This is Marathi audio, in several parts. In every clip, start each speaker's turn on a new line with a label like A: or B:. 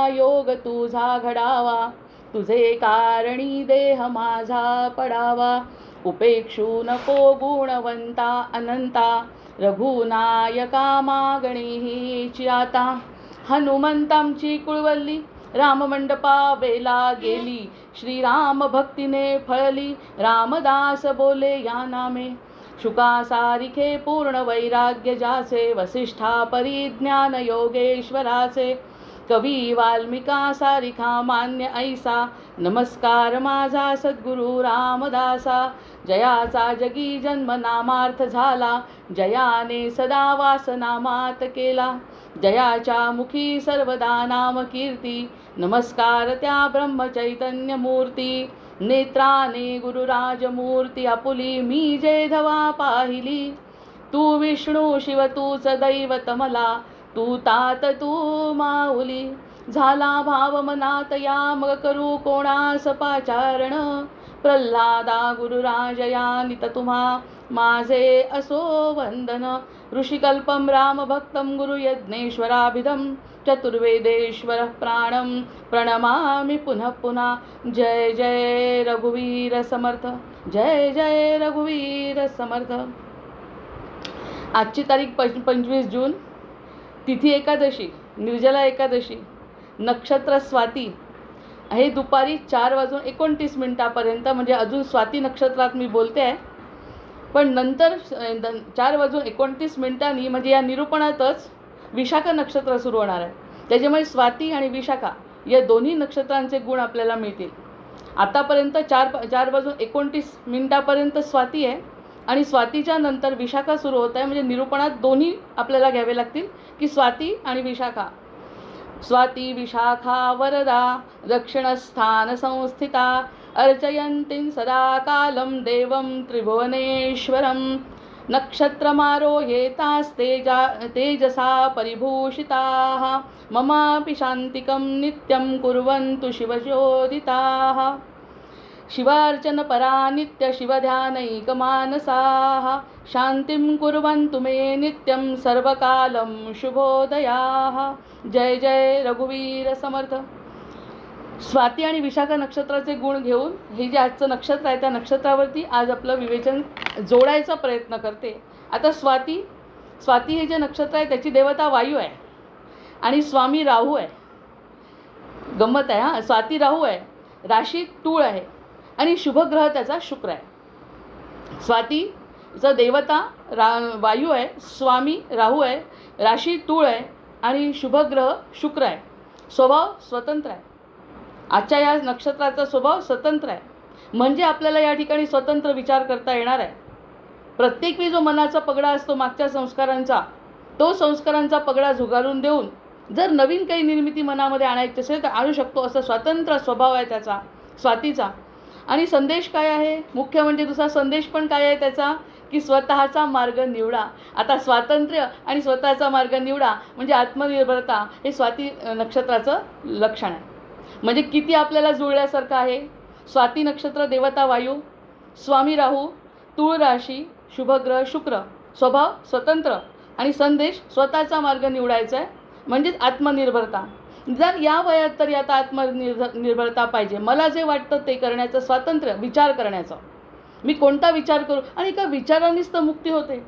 A: योग तुझा घडावा, तुझे कारणी देह माझा पडावा. उपेक्षू नको गुणवंता अनंता, रघुनायका मागणी हीची आता. हनुमंतांची कुळवल्ली राममंडपा वेला गेली, श्रीराम भक्तीने फळली, रामदास बोले या नामे. शुका सारिखे पूर्ण वैराग्य जाचे, वसिष्ठा परिज्ञान योगेश्वराचे. कवी वाल्मिका सारिखा मान्य ऐसा, नमस्कार माझा सद्गुरु रामदासा. जयाचा जगी जन्म नामार्थ झाला, जयाने सदा वासनामात केला. जयाच्या मुखी सर्वदा नाम कीर्ती, नमस्कार त्या ब्रह्मचैतन्य मूर्ती. नेत्राने गुरुराजमूर्ती आपुली, मी जे धवा पाहिली. तू विष्णू शिव तूच दैवत मला, तू तात तू माऊली. झाला भाव मनात या मग करू कोणास पाचारण. प्रल्हादा गुरुराजया नित तुम्हा माझे असो वंदन. ऋषिकल्पम रामभक्तं गुरुयज्ञेश्वराभिधं, चतुर्वेदेश्वर प्राणं प्रणमामि पुनः पुनः. जय जय रघुवीर समर्थ, जय जय रघुवीर समर्थ. आजची तारीख 25 जून, तिथी एकादशी, निर्जला एकादशी, नक्षत्र स्वाती. हे दुपारी 4:29 म्हणजे अजून स्वाती नक्षत्रात मी बोलते आहे. पण नंतर 4:29 म्हणजे या निरूपणातच विशाखा नक्षत्र सुरू होणार आहे. त्याच्यामुळे स्वाती आणि विशाखा या दोन्ही नक्षत्रांचे गुण आपल्याला मिळतील. आतापर्यंत 4:29 स्वाती आहे आणि स्वातीच्या नंतर विशाखा सुरू होत आहे. म्हणजे निरूपणात दोन्ही आपल्याला घ्यावे लागतील की स्वाती आणि विशाखा. स्वाती विशाखा वरदा दक्षिणस्थान संस्थिता, अर्चयन्तीं सदा कालं देवं त्रिभुवनेश्वरं. नक्षत्रमारोहेतास्तेजसा परिभूषिताः, ममापि शान्तिकं नित्यं कुर्वन्तु शिवशोदिताः. शिवार्चनपरा नित्य शिवध्यानैकमानसाः, शान्तिं कुर्वन्तु मे नित्यं सर्वकालं शुभोदयाः. जय जय रघुवीर समर्थ. स्वाती आणि विशाखा नक्षत्राचे गुण घेऊन हे जे आजचं नक्षत्र आहे त्या नक्षत्रावरती आज आपलं विवेचन जोडायचा प्रयत्न करते. आता स्वाती हे जे नक्षत्र आहे त्याची देवता वायू आहे आणि स्वामी राहू आहे. गंमत आहे हां. स्वाती राहू आहे, राशी तूळ आहे आणि शुभग्रह त्याचा शुक्र आहे. स्वातीचा देवता वायू आहे, स्वामी राहू आहे, राशी तूळ आहे आणि शुभग्रह शुक्र आहे. स्वभाव स्वतंत्र आहे. आजच्या या नक्षत्राचा स्वभाव स्वतंत्र आहे. म्हणजे आपल्याला या ठिकाणी स्वतंत्र विचार करता येणार आहे. प्रत्येक वेळी जो मनाचा पगडा असतो मागच्या संस्कारांचा, तो संस्कारांचा पगडा झुगारून देऊन जर नवीन काही निर्मिती मनामध्ये आणायची असेल तर आणू शकतो. असं स्वतंत्र स्वभाव आहे त्याचा, स्वातीचा. आणि संदेश काय आहे? मुख्य म्हणजे दुसरा संदेश पण काय आहे त्याचा, की स्वतःचा मार्ग निवडा. आता स्वातंत्र्य आणि स्वतःचा मार्ग निवडा म्हणजे आत्मनिर्भरता हे स्वाती नक्षत्राचं लक्षण आहे. म्हणजे किती आपल्याला जुळल्यासारखं आहे. स्वाती नक्षत्र देवता वायू, स्वामी राहू, तूळ राशी, शुभग्रह शुक्र, स्वभाव स्वतंत्र आणि संदेश स्वतःचा मार्ग निवडायचा आहे म्हणजेच आत्मनिर्भरता. जर या वयात तरी आता आत्मनिर्भरता पाहिजे. मला जे वाटतं ते करण्याचं स्वातंत्र्य, विचार करण्याचं. मी कोणता विचार करू आणि एका विचारानेच तर मुक्ती होते.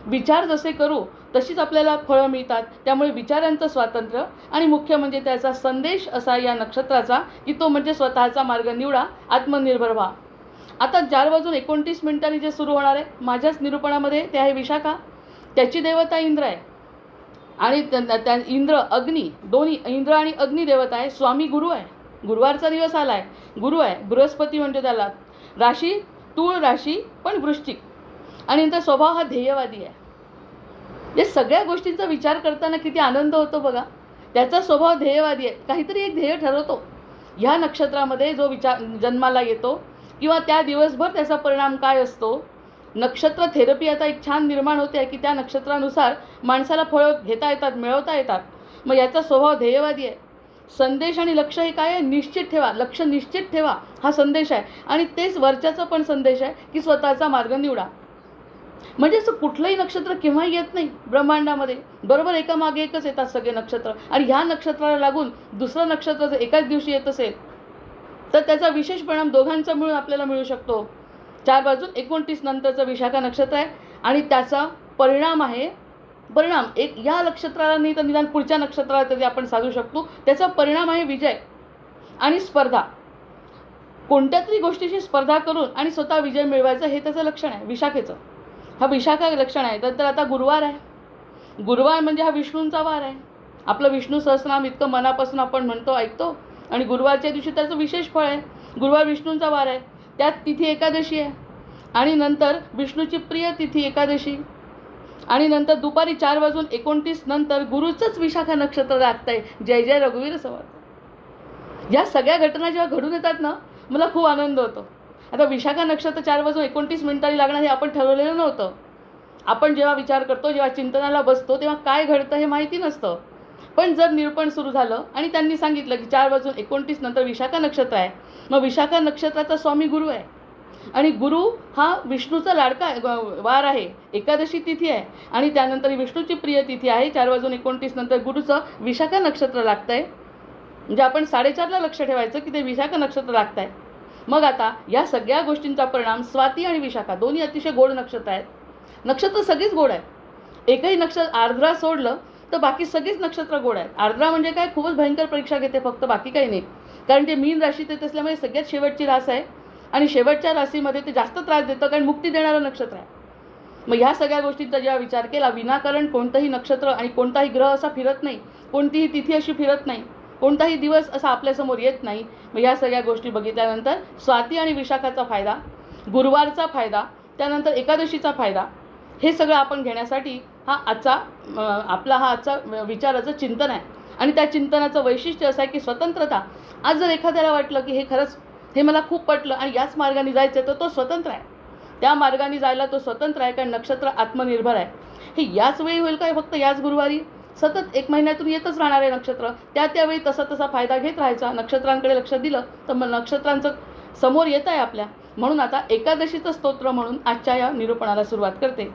A: विचार जसे करू तशीच आपल्याला फळं मिळतात. त्यामुळे विचारांचं स्वातंत्र्य आणि मुख्य म्हणजे त्याचा संदेश असा या नक्षत्राचा की तो म्हणजे स्वतःचा मार्ग निवडा, आत्मनिर्भर व्हा. आता 4:29 जे सुरू होणार आहे माझ्याच निरूपणामध्ये ते आहे विशाखा. त्याची देवता इंद्र आहे आणि त्या इंद्र अग्नी, दोन्ही इंद्र आणि अग्नी देवता आहे. स्वामी गुरु आहे, गुरुवारचा दिवस आला आहे, गुरु आहे, बृहस्पती म्हणजे त्याला. राशी तूळ राशी पण वृश्चिक आणि नंतर स्वभाव हा ध्येयवादी आहे. जे सगळ्या गोष्टींचा विचार करताना किती आनंद होतो बघा. त्याचा स्वभाव ध्येयवादी आहे, काहीतरी एक ध्येय ठरवतो. ह्या नक्षत्रामध्ये जो विचार जन्माला येतो किंवा त्या दिवसभर त्याचा परिणाम काय असतो. नक्षत्र थेरपी आता एक छान निर्माण होते की त्या नक्षत्रानुसार माणसाला फळं घेता येतात, मिळवता येतात. मग याचा स्वभाव ध्येयवादी आहे. संदेश आणि लक्ष हे काय आहे, निश्चित ठेवा, लक्ष निश्चित ठेवा हा संदेश आहे. आणि तेच वरच्याचा पण संदेश आहे की स्वतःचा मार्ग निवडा. म्हणजे असं कुठलंही नक्षत्र केव्हाही येत नाही ब्रह्मांडामध्ये, बरोबर एकामागे एकच येतात सगळे नक्षत्र. आणि ह्या नक्षत्राला लागून दुसरं नक्षत्र जर एकाच दिवशी येत असेल तर त्याचा विशेष परिणाम दोघांचा मिळून आपल्याला मिळू शकतो. 4/29 नंतरचं विशाखा नक्षत्र आहे आणि त्याचा परिणाम आहे, परिणाम एक या नक्षत्राला नाही तर निदान पुढच्या नक्षत्राला तरी आपण साधू शकतो. त्याचा परिणाम आहे विजय आणि स्पर्धा. कोणत्या तरी गोष्टीची स्पर्धा करून आणि स्वतः विजय मिळवायचं हे त्याचं लक्षण आहे विशाखेचं. हा विशाखा लक्षण आहे. नंतर आता गुरुवार आहे. गुरुवार म्हणजे हा विष्णूंचा वार आहे. आपलं विष्णू सहस्रनाम इतकं मनापासून आपण म्हणतो ऐकतो आणि गुरुवारच्या दिवशी त्याचं विशेष फळ आहे. गुरुवार विष्णूंचा वार आहे. त्यात तिथी एकादशी आहे आणि नंतर विष्णूची प्रिय तिथी एकादशी आणि नंतर दुपारी 4:29 नंतर गुरुचंच विशाखा नक्षत्र लागतं आहे. जय जय रघुवीर समर्थ. या सगळ्या घटना जेव्हा घडून येतात ना मला खूप आनंद होतो. आता विशाखा नक्षत्र 4:29 लागणार हे आपण ठरवलेलं नव्हतं. आपण जेव्हा विचार करतो, जेव्हा चिंतनाला बसतो तेव्हा काय घडतं हे माहिती नसतं. पण जर निरूपण सुरू झालं आणि त्यांनी सांगितलं की 4:29 नंतर विशाखा नक्षत्र आहे, मग विशाखा नक्षत्राचा स्वामी गुरु आहे आणि गुरु हा विष्णूचा लाडका वार आहे. एकादशी तिथी आहे आणि त्यानंतर विष्णूची प्रिय तिथी आहे. 4:29 नंतर गुरुचं विशाखा नक्षत्र लागतं आहे. म्हणजे आपण 4:30ला लक्ष ठेवायचं की ते विशाखा नक्षत्र लागतं आहे. मग आता या सगळ्या गोष्टींचा परिणाम स्वाती आणि विशाखा दोन्ही अतिशय गोड नक्षत्र आहेत. नक्षत्र सगळीच गोड आहे. एकही नक्षत्र आर्द्रा सोडलं तर बाकी सगळीच नक्षत्र गोड आहेत. आर्द्रा म्हणजे काय खूपच भयंकर परीक्षा घेते फक्त, बाकी काही नाही. कारण ते मीन राशीत येत असल्यामुळे सगळ्यात शेवटची रास आहे आणि शेवटच्या राशीमध्ये ते जास्त त्रास देतं कारण मुक्ती देणारं नक्षत्र आहे. मग ह्या सगळ्या गोष्टींचा जेव्हा विचार केला, विनाकारण कोणतंही नक्षत्र आणि कोणताही ग्रह असा फिरत नाही, कोणतीही तिथी अशी फिरत नाही, कोणताही दिवस असा आपल्यासमोर येत नाही. मग ह्या सगळ्या गोष्टी बघितल्यानंतर स्वाती आणि विशाखाचा फायदा, गुरुवारचा फायदा, त्यानंतर एकादशीचा फायदा हे सगळं आपण घेण्यासाठी हा आजचा विचाराचं चिंतन आहे. आणि त्या चिंतनाचं वैशिष्ट्य असं आहे की स्वतंत्रता. आज जर एखाद्याला वाटलं की हे खरंच हे मला खूप पटलं आणि याच मार्गाने जायचं तर तो स्वतंत्र आहे. त्या मार्गाने जायला तो स्वतंत्र आहे कारण नक्षत्र आत्मनिर्भर आहे. हे याच वेळी होईल काय फक्त याच गुरुवारी? सतत 1 महिन्यातून येतच राहणार आहे नक्षत्र. त्यावेळी तसा फायदा घेत राहायचा. नक्षत्रांकडे लक्ष दिलं तर मग नक्षत्रांचं समोर येत आहे आपल्या. म्हणून आता एकादशीचं स्तोत्र म्हणून आजच्या या निरूपणाला सुरुवात करते.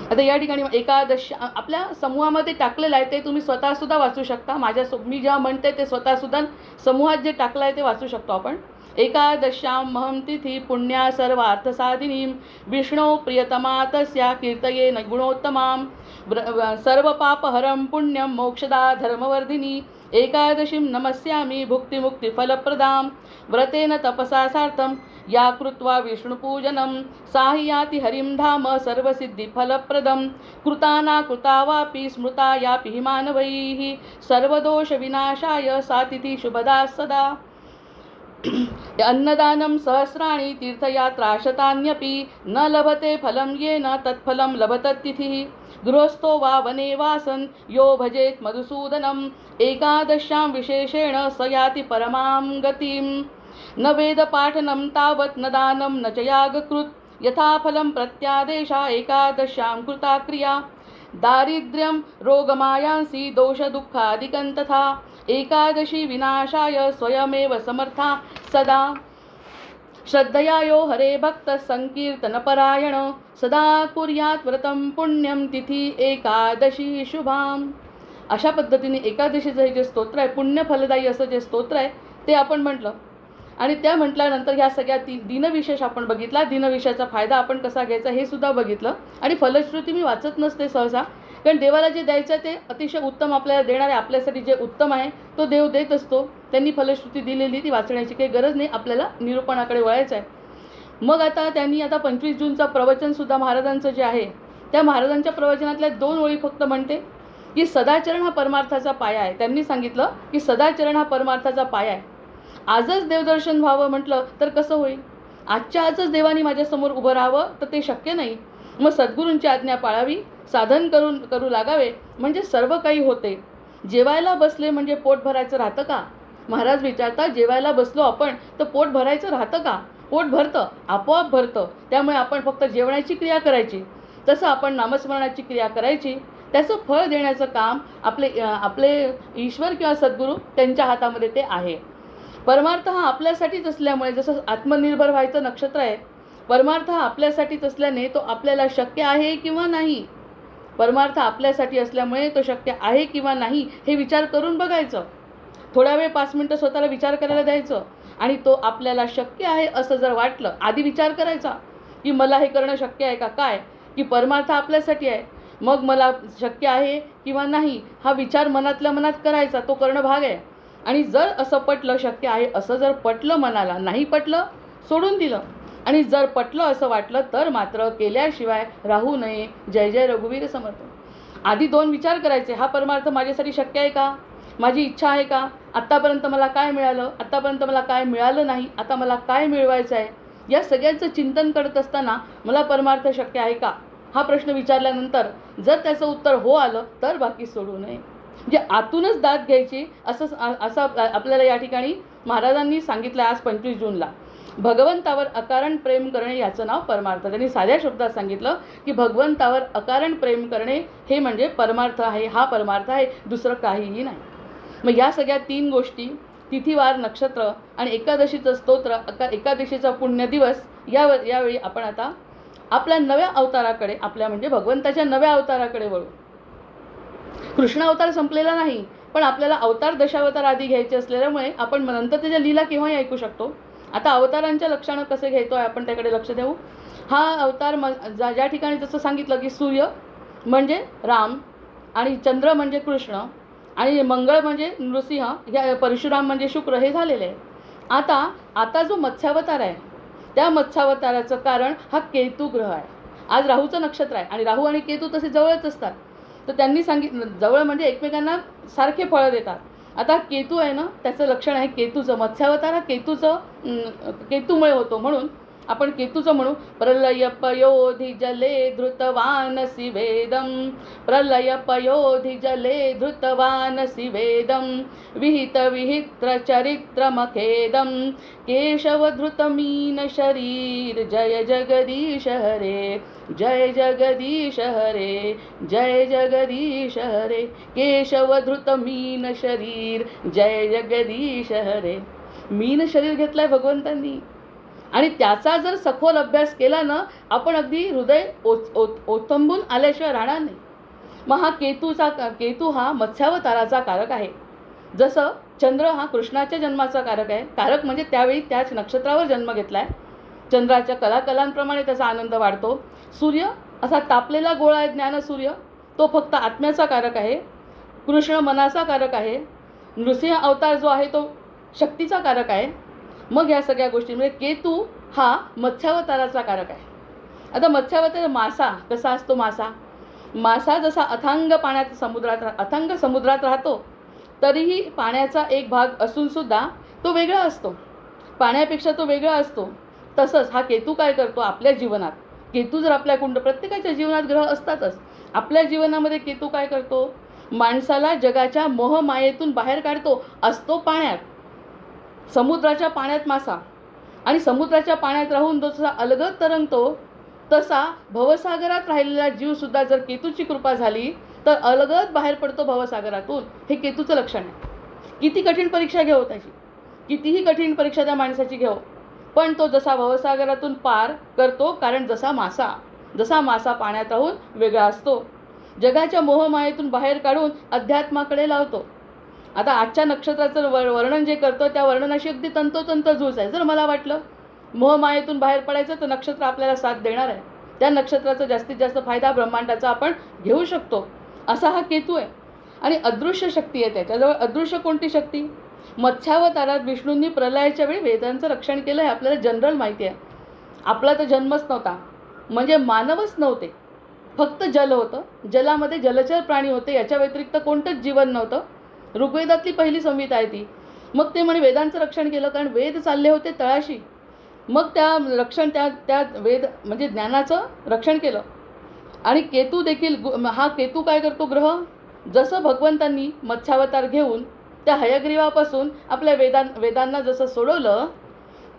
A: आता या ठिकाणी एकादशी आपल्या समूहामध्ये टाकलेलं आहे, ते तुम्ही स्वतःसुद्धा वाचू शकता. मी जेव्हा म्हणते ते स्वतःसुद्धा समूहात जे टाकलं आहे ते वाचू शकतो आपण. एकादश्यां महं तिथी पुण्या सर्वार्थसाधिनीं विष्णो प्रियतमा तस्या कीर्तयेन गुणोत्तमां सर्वपापहरं पुण्यं मोक्षदा धर्मवर्धिनी एकादशीं नमस्यामि भुक्तिमुक्तिफलप्रदां व्रतेन तपसा सार्थं या कृत्वा विष्णुपूजनं साहि याति हरिं धाम सर्वसिद्धिफलप्रदं कृताना कृता वापि स्मृता यापि मानवैः सर्वदोषविनाशाय सा तिथि शुभदा सदा. अन्नदानं सहस्राणि तीर्थयात्रा शतान्यपि न लभते फलं येन तत्फलं लभततिथिः गृहस्थो वा वने वासन् यो भजेत् मधुसूदनम् एकादश्यां विशेषेण स याति परमां गतिं न वेदपाठनं तावत् न दानं न च यागकृत् यथा फलं प्रत्यादेशा एकादश्यां कृता क्रिया दारिद्र्यं रोगमायांसि दोषदुःखादिकं तथा एकादशी विनाशाय स्वयमेव समर्था सदा श्रद्धया यो हरे भक्त संकीर्तनपरायण सदा कुर्यात् व्रतं पुण्यं तिथी एकादशी शुभाम. अशा पद्धतीने एकादशीचं हे जे स्तोत्र आहे, पुण्यफलदायी असं जे स्तोत्र आहे ते आपण म्हटलं. आणि त्या म्हटल्यानंतर ह्या सगळ्या दिनविशेष आपण बघितला. दिनविशेषाचा फायदा आपण कसा घ्यायचा हे सुद्धा बघितलं. आणि फलश्रुती मी वाचत नसते सहसा, कारण देवाला जे द्यायचं ते अतिशय उत्तम आपल्याला देणार आहे. आपल्यासाठी जे उत्तम आहे तो देव देत असतो. त्यांनी फलश्रुती दिलेली ती वाचण्याची काही गरज नाही. आपल्याला निरूपणाकडे वळायचं आहे. मग आता त्यांनी 25 जूनचं प्रवचनसुद्धा महाराजांचं जे आहे त्या महाराजांच्या प्रवचनातल्या 2 ओळी फक्त म्हणते की सदाचरण हा परमार्थाचा पाया आहे. त्यांनी सांगितलं की सदाचरण हा परमार्थाचा पाया आहे. आजच देवदर्शन व्हावं म्हटलं तर कसं होईल? आजच्या आजच देवानी माझ्यासमोर उभं राहावं तर ते शक्य नाही. मग सद्गुरूंची आज्ञा पाळावी, साधन करू लागावे म्हणजे सर्व काही होते. जेवायला बसले म्हणजे पोट भरायचं राहतं का? महाराज विचारतात, जेवायला बसलो आपण तर पोट भरायचं राहतं का? पोट भरतं, आपोआप भरतं. त्यामुळे आपण फक्त जेवणाची क्रिया करायची, तसं आपण नामस्मरणाची क्रिया करायची. त्याचं फळ देण्याचं काम आपले ईश्वर किंवा सद्गुरू त्यांच्या हातामध्ये ते आहे. परमार्थ हा आपल्यासाठीच असल्यामुळे जसं आत्मनिर्भर व्हायचं नक्षत्र आहे परमार्थ हा आपल्यासाठीच असल्याने तो आपल्याला शक्य आहे किंवा नाही. परमार्थ आपल्यासाठी असल्यामुळे तो शक्य आहे किंवा नाही हे विचार करून बघायचं. थोडा वेळ 5 मिनटं स्वतःला विचार करायला द्यायचं आणि तो आपल्याला शक्य आहे असं जर वाटलं, आधी विचार करायचा की मला हे करणं शक्य आहे का, काय की परमार्थ आपल्यासाठी आहे, मग मला शक्य आहे किंवा नाही हा विचार मनातल्या मनात करायचा, तो करणं भाग आहे. आणि जर असं पटलं शक्य आहे असं जर पटलं मनाला, नाही पटलं सोडून दिलं. आणि जर पटलं असं वाटलं तर मात्र केल्याशिवाय राहू नये. जय जय रघुवीर समर्थ. आधी 2 विचार करायचे, हा परमार्थ माझ्यासाठी शक्य आहे का, माझी इच्छा आहे का, आत्तापर्यंत मला काय मिळालं, आत्तापर्यंत मला काय मिळालं नाही, आता मला काय मिळवायचं आहे, या सगळ्यांचं चिंतन करत असताना मला परमार्थ शक्य आहे का हा प्रश्न विचारल्यानंतर जर त्याचं उत्तर हो आलं तर बाकी सोडू नये. म्हणजे आतूनच दाद घ्यायची असं आपल्याला या ठिकाणी महाराजांनी सांगितलं. आज 25 जूनला भगवंतावर अकारण प्रेम करणे याचं नाव परमार्थ. त्यांनी साध्या शब्दात सांगितलं की भगवंतावर अकारण प्रेम करणे हे म्हणजे परमार्थ आहे, हा परमार्थ आहे, दुसरं काहीही नाही. मग या सगळ्या 3 गोष्टी, तिथीवार, नक्षत्र आणि एकादशीचं स्तोत्र, एकादशीचा पुण्य दिवस, यावेळी आपण आता आपल्या नव्या अवताराकडे, आपल्या म्हणजे भगवंताच्या नव्या अवताराकडे वळू. कृष्ण अवतार संपलेला नाही, पण आपल्याला अवतार दशावतार आधी घ्यायचे असल्यामुळे आपण नंतर त्याच्या लीला केव्हाही ऐकू शकतो. आता अवतारांच्या लक्षणं कसे घेतोय आपण त्याकडे लक्ष देऊ. हा अवतार ज्या ठिकाणी जसं सांगितलं की सूर्य म्हणजे राम आणि चंद्र म्हणजे कृष्ण आणि मंगळ म्हणजे नृसिंह, ह्या परशुराम म्हणजे शुक्र, हे झालेले आहे. आता जो मत्स्यावतार आहे त्या मत्स्यावताराचं कारण हा केतू ग्रह आहे. आज राहूचं नक्षत्र आहे आणि राहू आणि केतू तसे जवळच असतात. तर त्यांनी सांगितलं जवळ म्हणजे एकमेकांना सारखे फळं देतात. आता केतू आहे ना, त्याचं लक्षण आहे केतूचं. मत्स्यावतार हा केतूमुळे होतो, म्हणून आपण केतूचं म्हणू. प्रलय पयोधि जले धृतवानसि वेदम, प्रलय पयोधि जले धृतवानसि वेदम, विहित विहित्र चरित्रमखेदम, केशव धृत मीन शरीर, जय जगदीश हरे, जय जगदीश हरे, जय जगदीश हरे. केशव धृत मीन शरीर, जय जगदीश हरे. मीन शरीर घेतलंय भगवंतांनी आणि त्याचा जर सखोल अभ्यास केला ना, आपण अगदी हृदय ओथंबून आल्याशिवाय राहणार नाही. मग हा केतू हा मत्स्यावताराचा कारक आहे. जसं चंद्र हा कृष्णाच्या जन्माचा कारक आहे. कारक म्हणजे त्यावेळी त्याच नक्षत्रावर जन्म घेतलाय. चंद्राच्या कलाकलांप्रमाणे त्याचा आनंद वाढतो. सूर्य असा तापलेला गोळा आहे ज्ञानसूर्य, तो फक्त आत्म्याचा कारक आहे. कृष्ण मनाचा कारक आहे. नृसिंह अवतार जो आहे तो शक्तीचा कारक आहे. मग या सगळ्या गोष्टींमध्ये केतू हा मत्स्यावताराचा कारक आहे. आता मत्स्यावतार मासा कसा असतो, मासा जसा अथांग समुद्रात राहतो, तरीही पाण्याचा एक भाग असून सुद्धा तो वेगळा असतो, पाण्यापेक्षा तो वेगळा असतो. तसंच हा केतू काय करतो आपल्या जीवनात. केतू जर आपल्या प्रत्येकाच्या जीवनात ग्रह असतातच. आपल्या जीवनामध्ये केतू काय करतो, माणसाला जगाच्या मोहमायेतून बाहेर काढतो. असतो पाण्यात, समुद्राच्या पाण्यात मासा, आणि समुद्राच्या पाण्यात राहून जसा अलगद तरंगतो तसा भवसागरात राहिलेला जीवसुद्धा जर केतूची कृपा झाली तर अलगद बाहेर पडतो भवसागरातून. हे केतूचं लक्षण आहे. किती कठीण परीक्षा घेऊ त्याची, कितीही कठीण परीक्षा त्या माणसाची घेऊ, पण तो जसा भवसागरातून पार करतो. कारण जसा मासा पाण्यात राहून वेगळा असतो, जगाच्या मोहमायेतून बाहेर काढून अध्यात्माकडे लावतो. आता आजच्या नक्षत्राचं वर्णन जे करतो त्या वर्णनाशी अगदी तंतोतंत जुळच आहे. जर मला वाटलं मोहमायेतून बाहेर पडायचं तर नक्षत्र आपल्याला साथ देणार आहे. त्या नक्षत्राचा जास्तीत जास्त फायदा ब्रह्मांडाचा आपण घेऊ शकतो, असा हा केतू आहे. आणि अदृश्य शक्ती आहे त्याच्याजवळ. अदृश्य कोणती शक्ती, मत्स्यावतारात विष्णूंनी प्रलयाच्या वेळी वेदांचं रक्षण केलं आहे आपल्याला जनरल माहिती आहे. आपला तर जन्मच नव्हता, म्हणजे मानवच नव्हते, फक्त जल होतं. जलामध्ये जलचर प्राणी होते, याच्या व्यतिरिक्त कोणतंच जीवन नव्हतं. ऋग्वेदातली पहिली संहिता आहे ती. मग ते म्हणे वेदांचं रक्षण केलं, कारण वेद चालले होते तळाशी. मग त्या वेद म्हणजे ज्ञानाचं रक्षण केलं. आणि केतू देखील, हा केतू काय करतो ग्रह, जसं भगवंतांनी मत्स्यावतार घेऊन त्या हयग्रीवापासून आपल्या वेदांना जसं सोडवलं,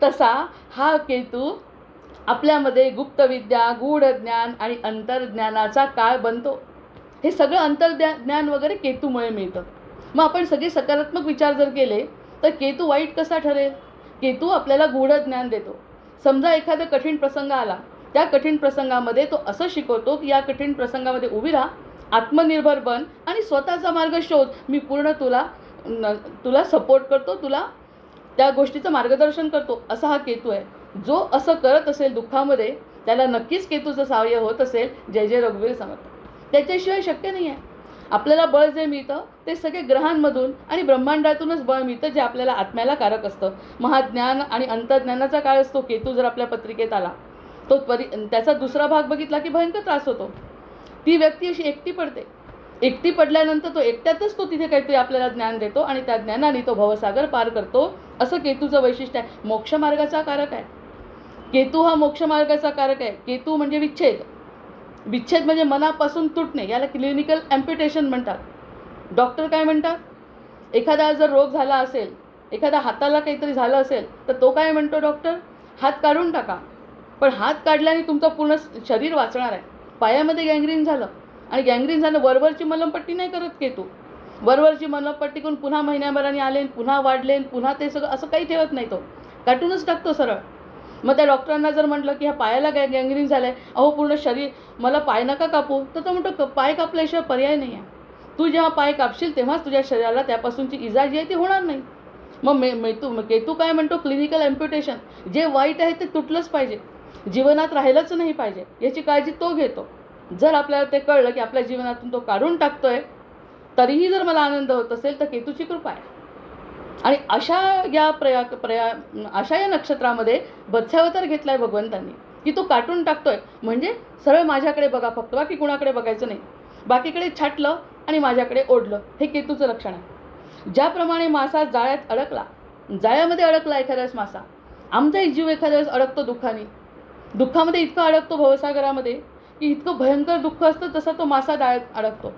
A: तसा हा केतू आपल्यामध्ये गुप्तविद्या, गूढ ज्ञान आणि अंतर्ज्ञानाचा काळ बनतो. हे सगळं अंतर्ज्ञान वगैरे केतूमुळे मिळतं. मग आपण सगळे सकारात्मक विचार जर केले तर केतू वाईट कसा ठरेल. केतू आपल्याला गूढ ज्ञान देतो. समजा एखादा कठीण प्रसंग आला, त्या कठीण प्रसंगामध्ये तो असं शिकवतो की या कठीण प्रसंगामध्ये उभी राहा, आत्मनिर्भर बन आणि स्वतःचा मार्ग शोध. मी पूर्ण तुला सपोर्ट करतो, तुला त्या गोष्टीचं मार्गदर्शन करतो. असा हा केतू आहे. जो असं करत असेल दुःखामध्ये, त्याला नक्कीच केतूचं सहाय्य होत असेल. जय जय रघुवीर समर्थ. त्याच्याशिवाय शक्य नाही आहे. आपल्याला बळ जे मिळतं ते सगळे ग्रहांमधून आणि ब्रह्मांडातूनच बळ मिळतं, जे आपल्याला आत्म्याला कारक असतं. महाज्ञान आणि अंतज्ञानाचा काळ असतो. केतू जर आपल्या पत्रिकेत आला, तो त्याचा दुसरा भाग बघितला की भयंकर त्रास होतो. ती व्यक्ती अशी एकटी पडते. एकटी पडल्यानंतर तो एकट्यातच तो तिथे काहीतरी आपल्याला ज्ञान देतो आणि त्या ज्ञानाने तो भवसागर पार करतो. असं केतूचं वैशिष्ट्य आहे. मोक्षमार्गाचा कारक आहे केतू. हा मोक्षमार्गाचा कारक आहे. केतू म्हणजे विच्छेद. विच्छेद म्हणजे मनापासून तुटणे. याला क्लिनिकल ॲम्प्युटेशन म्हणतात. डॉक्टर काय म्हणतात? एखादा जर रोग झाला असेल, एखाद्या हाताला काहीतरी झालं असेल, तर तो काय म्हणतो डॉक्टर? हात काढून टाका. पण हात काढल्याने तुमचं पूर्ण शरीर वाचणार आहे. पायामध्ये गँग्रीन झालं आणि गँग्रीन झालं, वरवरची मलमपट्टी नाही करत केतू. वरवरची मलमपट्टी करून पुन्हा महिन्याभराने आले, पुन्हा वाढले, पुन्हा ते सगळं असं काही ठेवत नाही. तो काटूनच टाकतो सरळ. मग त्या डॉक्टरांना जर म्हटलं की ह्या पायाला गँग्रीन झालं आहे, अहो पूर्ण शरीर, मला पाय नका कापू, तर तो म्हणतो पाय कापल्याशिवाय पर्याय नाही आहे. तू जेव्हा पाय कापशील तेव्हाच तुझ्या शरीराला त्यापासूनची इजा जी आहे ती होणार नाही. मग केतू काय म्हणतो? क्लिनिकल ॲम्प्युटेशन. जे वाईट आहे ते तुटलंच पाहिजे, जीवनात राहिलंच नाही पाहिजे, याची काळजी तो घेतो. जर आपल्याला ते कळलं की आपल्या जीवनातून तो काढून टाकतोय, तरीही जर मला आनंद होत असेल तर केतूची कृपा आहे. आणि अशा या नक्षत्रामध्ये मत्स्यावतार घेतला आहे भगवंतांनी की तो काटून टाकतोय. म्हणजे सरळ माझ्याकडे बघा फक्त, बाकी कुणाकडे बघायचं नाही. बाकीकडे छाटलं आणि माझ्याकडे ओढलं, हे केतूचं लक्षण आहे. ज्याप्रमाणे मासा जाळ्यात अडकला, जाळ्यामध्ये अडकला एखाद्यावेळेस मासा, आमचाही जीव एखाद्या वेळेस अडकतो दुःखामध्ये इतका अडकतो भवसागरामध्ये की इतकं भयंकर दुःख असतं. तसा तो मासा जाळ्यात अडकतो.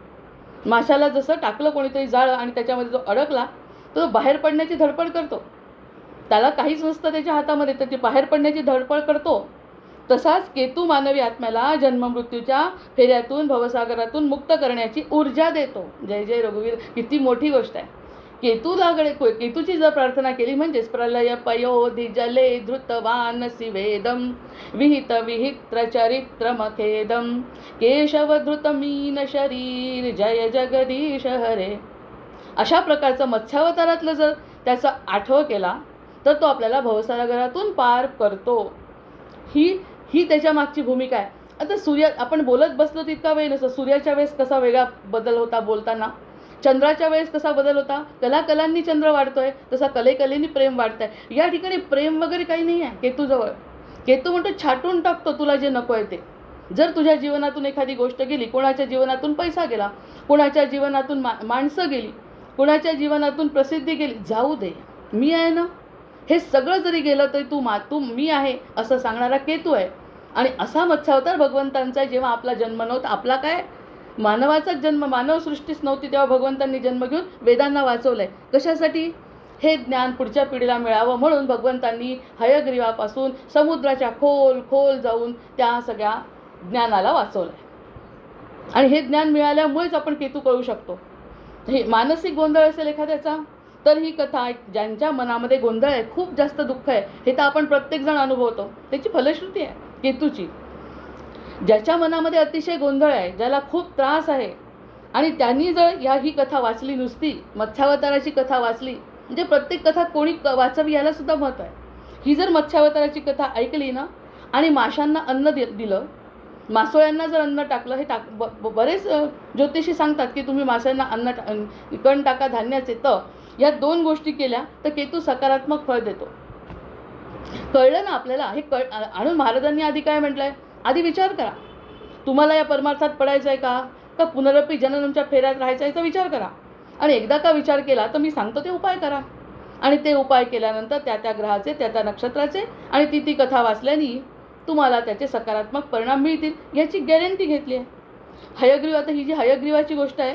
A: माशाला जसं टाकलं कोणीतरी जाळं आणि त्याच्यामध्ये जो अडकला, तो बाहेर पडण्याची धडपड करतो. त्याला काहीच नसतं त्याच्या हातामध्ये, तर ती बाहेर पडण्याची धडपड करतो. तसाच केतू मानवी आत्म्याला जन्ममृत्यूच्या फेऱ्यातून, भवसागरातून मुक्त करण्याची ऊर्जा देतो. जय जय रघुवीर. किती मोठी गोष्ट आहे. केतूची जर प्रार्थना केली म्हणजेच प्रलय पयोधि जले धृतवान सिवेदम विहित विहित्र चरित्रमखेदम केशव धृत मीन शरीर जय जगदीश हरे. अशा प्रकारचं मत्स्यावतारातलं जर त्याचा आठवण केला तर तो आपल्याला भवसागरातून पार करतो. ही त्याच्या मागची भूमिका आहे. आता आपण बोलत बसलो तितका वेळ नसतो. सूर्याच्या वेळेस कसा वेगळा बदल होता बोलताना, चंद्राच्या वेळेस कसा बदल होता, कलाकलांनी चंद्र वाढतोय, तसा कलेकलेनी प्रेम वाढत आहे. या ठिकाणी प्रेम वगैरे काही नाही आहे केतूजवळ. केतू म्हणतो छाटून टाकतो तुला जे नको आहे ते. जर तुझ्या जीवनातून एखादी गोष्ट गेली, कोणाच्या जीवनातून पैसा गेला, कोणाच्या जीवनातून माणसं गेली, कोणाच्या जीवनातून प्रसिद्धी गेली, जाऊ दे, मी आहे ना. हे सगळं जरी गेलं तरी तू मी आहे असं सांगणारा केतू आहे. आणि असा मत्स्यावतार भगवंतांचा जेव्हा आपला जन्म नव्हता, आपला काय मानवाचाच जन्म, मानव सृष्टीच नव्हती, तेव्हा भगवंतांनी जन्म घेऊन वेदांना वाचवलं आहे. कशासाठी? हे ज्ञान पुढच्या पिढीला मिळावं म्हणून भगवंतांनी हयग्रीवापासून समुद्राच्या खोल जाऊन त्या सगळ्या ज्ञानाला वाचवलं आहे. आणि हे ज्ञान मिळाल्यामुळेच आपण केतू कळू शकतो. हे मानसिक गोंधळ असेल एखाद्याचा, तर ही कथा, ज्यांच्या मनामध्ये गोंधळ आहे, खूप जास्त दुःख आहे, हे तर आपण प्रत्येकजण अनुभवतो, त्याची फलश्रुती आहे केतूची. ज्याच्या मनामध्ये अतिशय गोंधळ आहे, ज्याला खूप त्रास आहे, आणि त्यांनी जर ही कथा वाचली, नुसती मत्स्यावताराची कथा वाचली, म्हणजे प्रत्येक कथा कोणी वाचावी याला सुद्धा महत्त्व आहे. ही जर मत्स्यावताराची कथा ऐकली ना, आणि माशांना अन्न दिलं, मासोळ्यांना जर अन्न टाकलं, बरेच ज्योतिषी सांगतात की तुम्ही माशांना कण टाका धान्याचे. तर या दोन गोष्टी केल्या तर केतू सकारात्मक फळ देतो. कळलं ना आपल्याला हे आणून महाराजांनी आधी काय म्हटलंय? आधी विचार करा, तुम्हाला या परमार्थात पडायचं आहे का पुनरपी जननमच्या फेऱ्यात राहायचं आहे, याचा विचार करा. आणि एकदा का विचार केला तर मी सांगतो ते उपाय करा. आणि ते उपाय केल्यानंतर त्या ग्रहाचे, त्या नक्षत्राचे आणि ती कथा वाचल्याने तुम्हाला त्याचे सकारात्मक परिणाम मिळतील, याची गॅरंटी घेतली आहे. हयग्रीव, आता ही जी हयग्रीवाची गोष्ट आहे,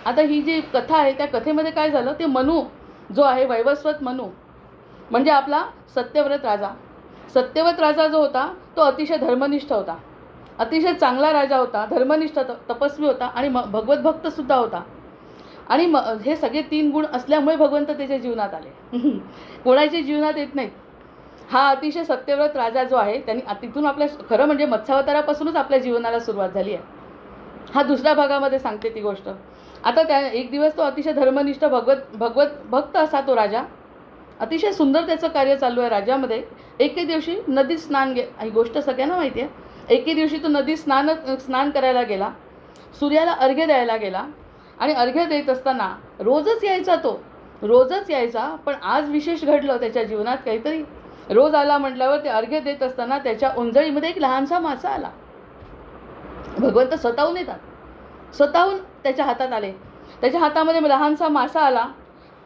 A: आता ही जी कथा आहे त्या कथेमध्ये काय झालं, ते मनू जो आहे, वैवस्वत मनू म्हणजे आपला सत्यव्रत राजा. सत्यव्रत राजा जो होता तो अतिशय धर्मनिष्ठ होता, अतिशय चांगला राजा होता, धर्मनिष्ठ, तपस्वी होता आणि भगवत भक्तसुद्धा होता. आणि हे सगळे 3 गुण असल्यामुळे भगवंत त्याच्या जीवनात आले. कोणाच्या जीवनात येत नाहीत. हा अतिशय सत्यव्रत राजा जो आहे त्यांनी तिथून आपल्या खरं म्हणजे मत्स्यावतारापासूनच आपल्या जीवनाला सुरुवात झाली आहे. हा दुसऱ्या भागामध्ये सांगते ती गोष्ट. आता त्या एक दिवस तो अतिशय धर्मनिष्ठ भगवत भक्त असा तो राजा. अतिशय सुंदर त्याचं कार्य चालू आहे राज्यामध्ये. एके दिवशी नदीत ही गोष्ट सगळ्यांना माहिती आहे. एके दिवशी तो नदीत स्नान करायला गेला. सूर्याला अर्घ्य द्यायला गेला आणि अर्घ्य देत असताना रोजच यायचा. पण आज विशेष घडलं त्याच्या जीवनात काहीतरी. रोज आला म्हटल्यावर ते अर्घ्य देत असताना त्याच्या ओंजळीमध्ये एक लहानसा मासा आला. भगवंत स्वतःहून येतात, स्वतःहून त्याच्या हातात आले. त्याच्या हातामध्ये लहानसा मासा आला.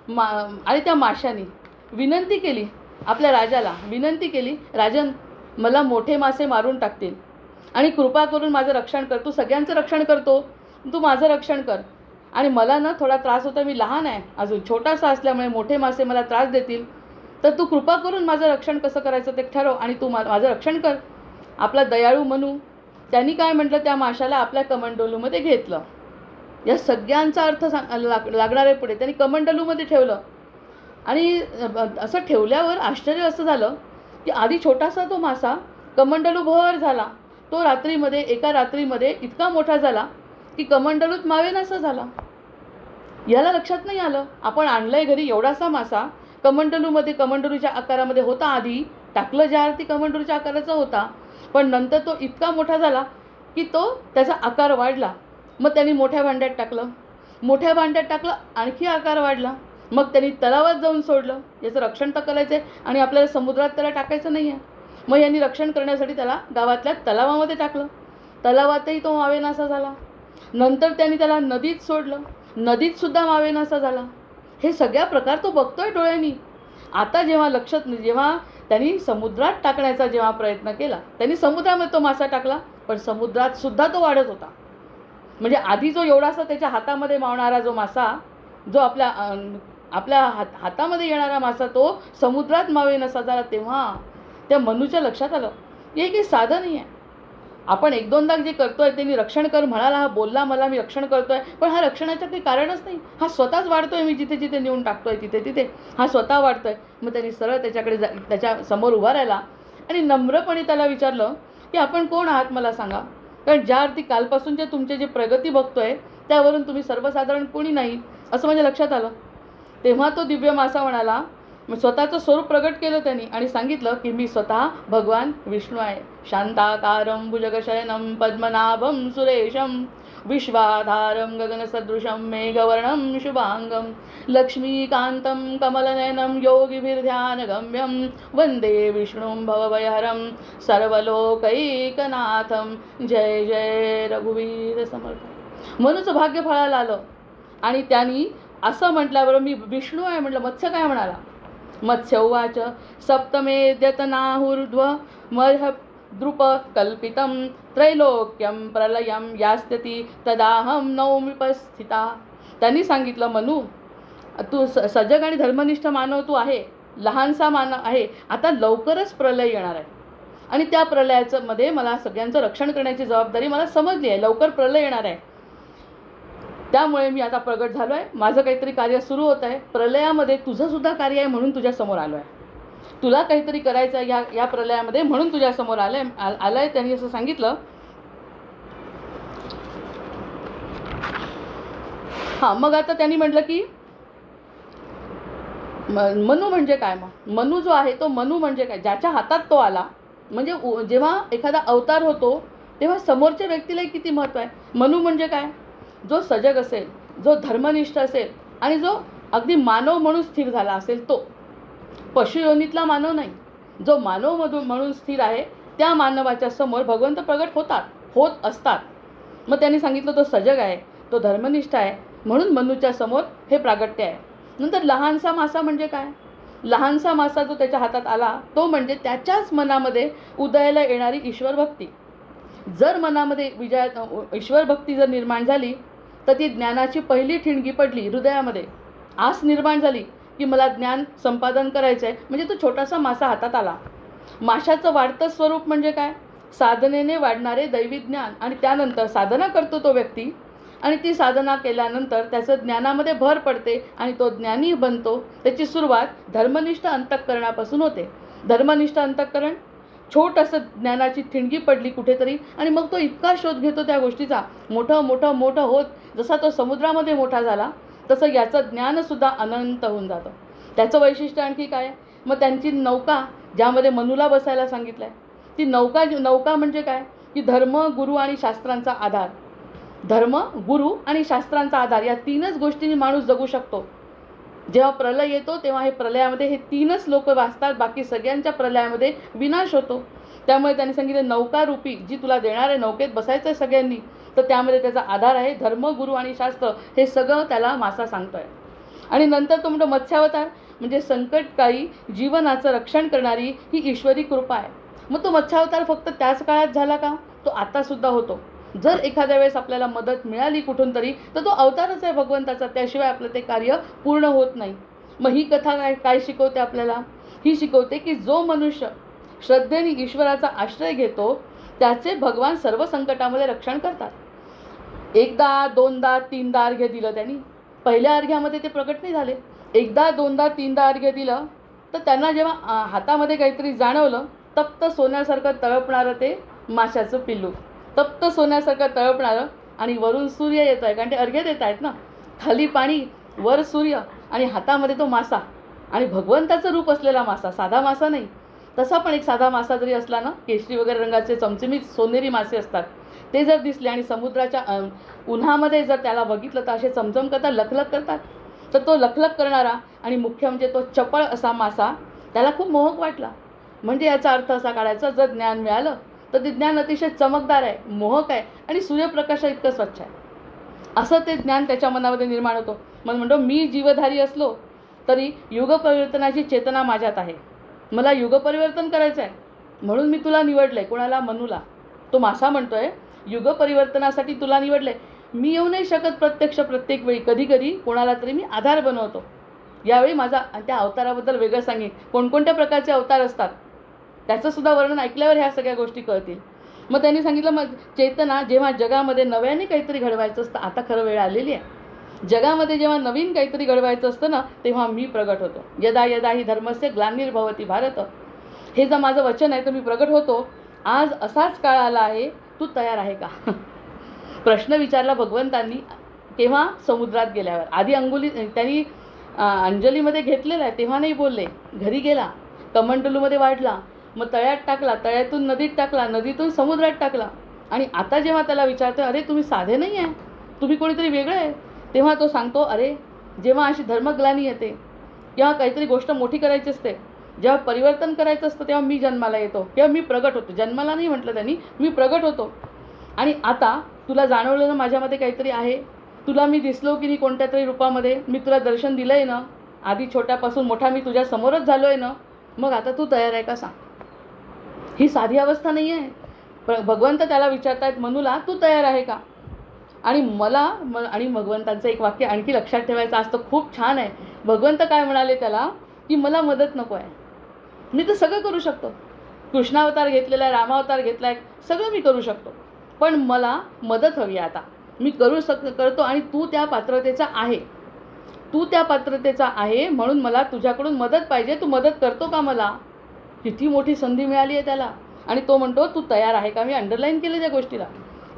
A: आणि त्या माशाने विनंती केली, आपल्या राजाला विनंती केली, राजन मला मोठे मासे मारून टाकतील आणि कृपा करून माझं रक्षण कर. तू सगळ्यांचं रक्षण करतो, तू माझं रक्षण कर. आणि मला ना थोडा त्रास होता, मी लहान आहे अजून, छोटासा असल्यामुळे मोठे मासे मला त्रास देतील, तर तू कृपा करून माझं रक्षण कसं करायचं ते ठरव आणि तू माझं रक्षण कर. आपला दयाळू मनू त्यांनी काय म्हटलं, त्या माशाला आपल्या कमंडलूमध्ये घेतलं. या सगळ्यांचा अर्थ लागणार आहे पुढे. त्यांनी कमंडलूमध्ये ठेवलं आणि असं ठेवल्यावर आश्चर्य असं झालं की आधी छोटासा तो मासा कमंडलूभर झाला. तो एका रात्रीमध्ये इतका मोठा झाला की कमंडलूत मावेनासा झाला. याला लक्षात नाही आलं, आपण आणलंय घरी एवढासा मासा, कमंडलूच्या आकारामध्ये होता. आधी टाकलं ज्या आरती कमंडलूच्या आकाराचा होता, पण नंतर तो इतका मोठा झाला की त्याचा आकार वाढला. मग त्यांनी मोठ्या भांड्यात टाकलं, आणखी आकार वाढला. मग त्यांनी तलावात जाऊन सोडलं. याचं रक्षण तर करायचं आहे आणि आपल्याला समुद्रात त्याला टाकायचं नाही आहे. मग यांनी रक्षण करण्यासाठी त्याला गावातल्या तलावामध्ये टाकलं. तलावातही तो मावेनासा झाला. नंतर त्यांनी त्याला नदीत सोडलं, नदीतसुद्धा मावेनासा झाला. हे सगळ्या प्रकार तो बघतोय डोळ्यांनी. आता जेव्हा त्यांनी समुद्रात टाकण्याचा जेव्हा प्रयत्न केला, त्यांनी समुद्रामध्ये तो मासा टाकला, पण समुद्रात सुद्धा तो वाढत होता. म्हणजे आधी जो एवढासा त्याच्या हातामध्ये मावणारा जो मासा, जो आपल्या हातामध्ये येणारा मासा तो समुद्रात मावेनासा झाला. तेव्हा त्या मनूच्या लक्षात आलं की हे काही साधं नाही आहे. आपण एक दोनदा जे करतोय ते, मी रक्षण कर म्हणाला, हा बोलला मला मी रक्षण करतोय, पण हा रक्षणाचं काही कारणच नाही. हा स्वतःच वाढतोय. मी जिथे जिथे नेऊन टाकतोय तिथे हा स्वतः वाढतोय. मग त्यांनी सरळ त्याच्याकडे त्याच्या समोर उभा राहिला आणि नम्रपणे त्याला विचारलं की आपण कोण आहात मला सांगा, कारण ज्या अर्थी कालपासूनचे तुमचे जे प्रगती बघतोय त्यावरून तुम्ही सर्वसाधारण कोणी नाही असं माझ्या लक्षात आलं. तेव्हा तो दिव्य मासा म्हणाला, स्वतःचं स्वरूप प्रगट केलं त्यांनी आणि सांगितलं की मी स्वतः भगवान विष्णू आहे. शांताकारं भुजगशयनं पद्मनाभं सुरेशं विश्वाधारं गगनसदृशं मेघवर्णं शुभांगं लक्ष्मीकान्तं कमलनयनं योगिभिर्ध्यानगम्यं वन्दे विष्णुं भवभयहरं सर्वलोकैकनाथं. जय जय रघुवीर समर्थ. मनुचं भाग्य फळाला आलं आणि त्यांनी असं म्हटल्यावर मी विष्णू आहे म्हटलं. मत्स्य काय म्हणाला, मत्स्य उवाच सप्तमेद्यतनाहुर्ध्व मर्ह द्रुप कल्पितं त्रैलोक्यं प्रलयं यास्यति तदाहं नौमीपस्थिता. त्यांनी सांगितलं, मनू तू सजग आणि धर्मनिष्ठ मानव तू आहे, लहानसा मानव आहे. आता लवकरच प्रलय येणार आहे आणि त्या प्रलयाचं मध्ये मला सगळ्यांचं रक्षण करण्याची जबाबदारी मला समजली आहे. लवकर प्रलय येणार आहे, त्यामुळे मी आता प्रगट झालो आहे. माझं काहीतरी कार्य सुरू होत आहे. प्रलयामध्ये तुझंसुद्धा कार्य आहे म्हणून तुझ्यासमोर आलो आहे. तुला काहीतरी करायचं आहे या प्रलयामध्ये म्हणून तुझ्यासमोर आलंय. त्यांनी असं सांगितलं. मग आता त्यांनी म्हटलं की मनू म्हणजे काय. मग मनू जो आहे तो मनू म्हणजे काय, ज्याच्या हातात तो आला. म्हणजे जेव्हा एखादा अवतार होतो तेव्हा समोरच्या व्यक्तीलाही किती महत्त्व आहे. मनू म्हणजे काय, जो सजग असेल, जो धर्मनिष्ठ असेल आणि जो अगदी मानव म्हणून स्थिर झाला असेल. तो पशुयोनीतला मानव नाही, जो मानव म्हणून स्थिर आहे त्या मानवाच्या समोर भगवंत प्रगट होत असतात. मग त्यांनी सांगितलं तो सजग आहे, तो धर्मनिष्ठ आहे म्हणून मनूच्या समोर हे प्रागट्य आहे. नंतर लहानसा मासा म्हणजे काय, लहानसा मासा जो त्याच्या हातात आला तो म्हणजे त्याच्याच मनामध्ये उदयाला येणारी ईश्वर भक्ती. जर मनामध्ये ईश्वर भक्ती जर निर्माण झाली तर ती ज्ञानाची पहिली ठिणगी पडली हृदयामध्ये. आस निर्माण झाली की मला ज्ञान संपादन करायचं आहे, म्हणजे तो छोटासा मासा हातात आला. माशाचं वाढतं स्वरूप म्हणजे काय, साधनेने वाढणारे दैवी ज्ञान. आणि त्यानंतर साधना करतो तो व्यक्ती आणि ती साधना केल्यानंतर त्याचं ज्ञानामध्ये भर पडते आणि तो ज्ञानी बनतो. त्याची सुरुवात धर्मनिष्ठ अंतःकरणापासून होते. धर्मनिष्ठ अंतःकरण, छोटंसं ज्ञानाची ठिणगी पडली कुठेतरी आणि मग तो इतका शोध घेतो त्या गोष्टीचा, मोठं मोठं मोठं होत जसा तो समुद्रामध्ये मोठा झाला तसं याचं ज्ञानसुद्धा अनंत होऊन जातं. त्याचं वैशिष्ट्य आणखी काय? मग त्यांची नौका ज्यामध्ये मनूला बसायला सांगितलं आहे, ती नौका म्हणजे काय की धर्म, गुरु आणि शास्त्रांचा आधार. धर्म, गुरु आणि शास्त्रांचा आधार या तीनच गोष्टींनी माणूस जगू शकतो. जेव्हा प्रलय येतो तेव्हा हे प्रलयामध्ये हे तीनच लोक वाचतात, बाकी सगळ्यांच्या प्रलयामध्ये विनाश होतो. त्यामुळे त्यांनी सांगितलं नौकारूपी जी तुला देणार आहे, नौकेत बसायचं आहे सगळ्यांनी, तर त्यामध्ये त्याचा आधार आहे धर्म, गुरु आणि शास्त्र. हे सगळं त्याला मासा सांगतोय. आणि नंतर तो म्हणतो मत्स्यावतार म्हणजे संकटकाळी जीवनाचं रक्षण करणारी ही ईश्वरी कृपा आहे. मग तो मत्स्यावतार फक्त त्याच काळात झाला का? तो आतासुद्धा होतो. जर एखाद्या वेळेस आपल्याला मदत मिळाली कुठून तरी तर तो अवतारच आहे भगवंताचा, त्याशिवाय आपलं ते कार्य पूर्ण होत नाही. मग ही कथा काय शिकवते आपल्याला? ही शिकवते की जो मनुष्य श्रद्धेने ईश्वराचा आश्रय घेतो त्याचे भगवान सर्व संकटामध्ये रक्षण करतात. एकदा, दोनदा, तीनदा अर्घ्य दिलं त्यांनी. पहिल्या अर्घ्यामध्ये ते प्रकट नाही झाले. एकदा, दोनदा, तीनदा अर्घ्य दिलं तर त्यांना जेव्हा हातामध्ये काहीतरी जाणवलं, तप्त सोन्यासारखं तळपणारं ते माशाचं पिल्लू, तप्त सोन्यासारखं तळपणारं, आणि वरून सूर्य येतो आहे कारण ते अर्घ्य देत आहेत ना. खाली पाणी, वर सूर्य आणि हातामध्ये तो मासा, आणि भगवंताचं रूप असलेला मासा, साधा मासा नाही. तसा पण एक साधा मासा जरी असला ना, केशरी वगैरे रंगाचे चमचमीत सोनेरी मासे असतात, ते जर दिसले आणि समुद्राच्या उन्हामध्ये जर त्याला बघितलं तर असे चमचम करतात, लखलख करतात. तर तो लखलख करणारा आणि मुख्य म्हणजे तो चपळ असा मासा त्याला खूप मोहक वाटला. म्हणजे याचा अर्थ असा काढायचा, जर ज्ञान मिळालं तर ते ज्ञान अतिशय चमकदार आहे, मोहक आहे आणि सूर्यप्रकाशा इतकं स्वच्छ आहे. असं ते ज्ञान त्याच्या मनामध्ये निर्माण होतो. मग म्हणतो मी जीवधारी असलो तरी युगपरिवर्तनाची चेतना माझ्यात आहे. मला युगपरिवर्तन करायचं आहे म्हणून मी तुला निवडलं आहे. कोणाला? मनूला. तो मासा म्हणतोय युगपरिवर्तनासाठी तुला निवडलं आहे. मी येऊ नाही शकत प्रत्यक्ष प्रत्येक वेळी, कधी कधी कोणाला तरी मी आधार बनवतो. यावेळी माझा त्या अवताराबद्दल वेगळं सांगेन, कोणकोणत्या प्रकारचे अवतार असतात त्याचंसुद्धा वर्णन ऐकल्यावर ह्या सगळ्या गोष्टी कळतील. मग त्यांनी सांगितलं मग चेतना जेव्हा जगामध्ये नव्याने काहीतरी घडवायचं असतं, आता खरं वेळ आलेली आहे. जगामध्ये जेव्हा नवीन काहीतरी घडवायचं असतं ना, तेव्हा मी प्रगट होतो. यदा यदा ही धर्मस्य ग्लानिर्भवती भारत, हे जर माझं वचन आहे तर मी प्रगट होतो. आज असाच काळ आला आहे, तू तयार आहे का? प्रश्न विचारला भगवंतांनी केव्हा? समुद्रात गेल्यावर. आधी त्यांनी अंजलीमध्ये घेतलेला आहे तेव्हा नाही बोलले. घरी गेला, कमंडलूमध्ये वाढला, मग तळ्यात टाकला, तळ्यातून नदीत टाकला, नदीतून समुद्रात टाकला. आणि आता जेव्हा त्याला विचारतो अरे तुम्ही साधे नाही आहे, तुम्ही कोणीतरी वेगळं आहे, तेव्हा तो सांगतो अरे जेव्हा अशी धर्मग्लानी येते किंवा काहीतरी गोष्ट मोठी करायची असते, जेव्हा परिवर्तन करायचं असतं तेव्हा मी जन्माला येतो किंवा मी प्रगट होतो. जन्माला नाही म्हटलं त्यांनी, मी प्रगट होतो. आणि आता तुला जाणवलं ना माझ्यामध्ये काहीतरी आहे, तुला मी दिसलो की नाही कोणत्या तरी रूपामध्ये, मी तुला दर्शन दिलं आहे ना, आधी छोट्यापासून मोठा मी तुझ्या समोरच झालो आहे ना, मग आता तू तयार आहे का सांग. ही साधी अवस्था नाही आहे. भगवंत त्याला विचारतायत मनूला, तू तयार आहे का? आणि आणि भगवंतांचं एक वाक्य आणखी लक्षात ठेवायचं असतं, खूप छान आहे. भगवंत काय म्हणाले त्याला की मला मदत नको आहे, मी तर सगळं करू शकतो. कृष्णावतार घेतलेला आहे, रामावतार घेतला आहे, सगळं मी करू शकतो, पण मला मदत हवी आहे. आता मी करतो आणि तू त्या पात्रतेचा आहे, तू त्या पात्रतेचा आहे म्हणून मला तुझ्याकडून मदत पाहिजे. तू मदत करतो का मला? किती मोठी संधी मिळाली आहे त्याला. आणि तो म्हणतो तू तयार आहे का? मी अंडरलाईन केलं त्या गोष्टीला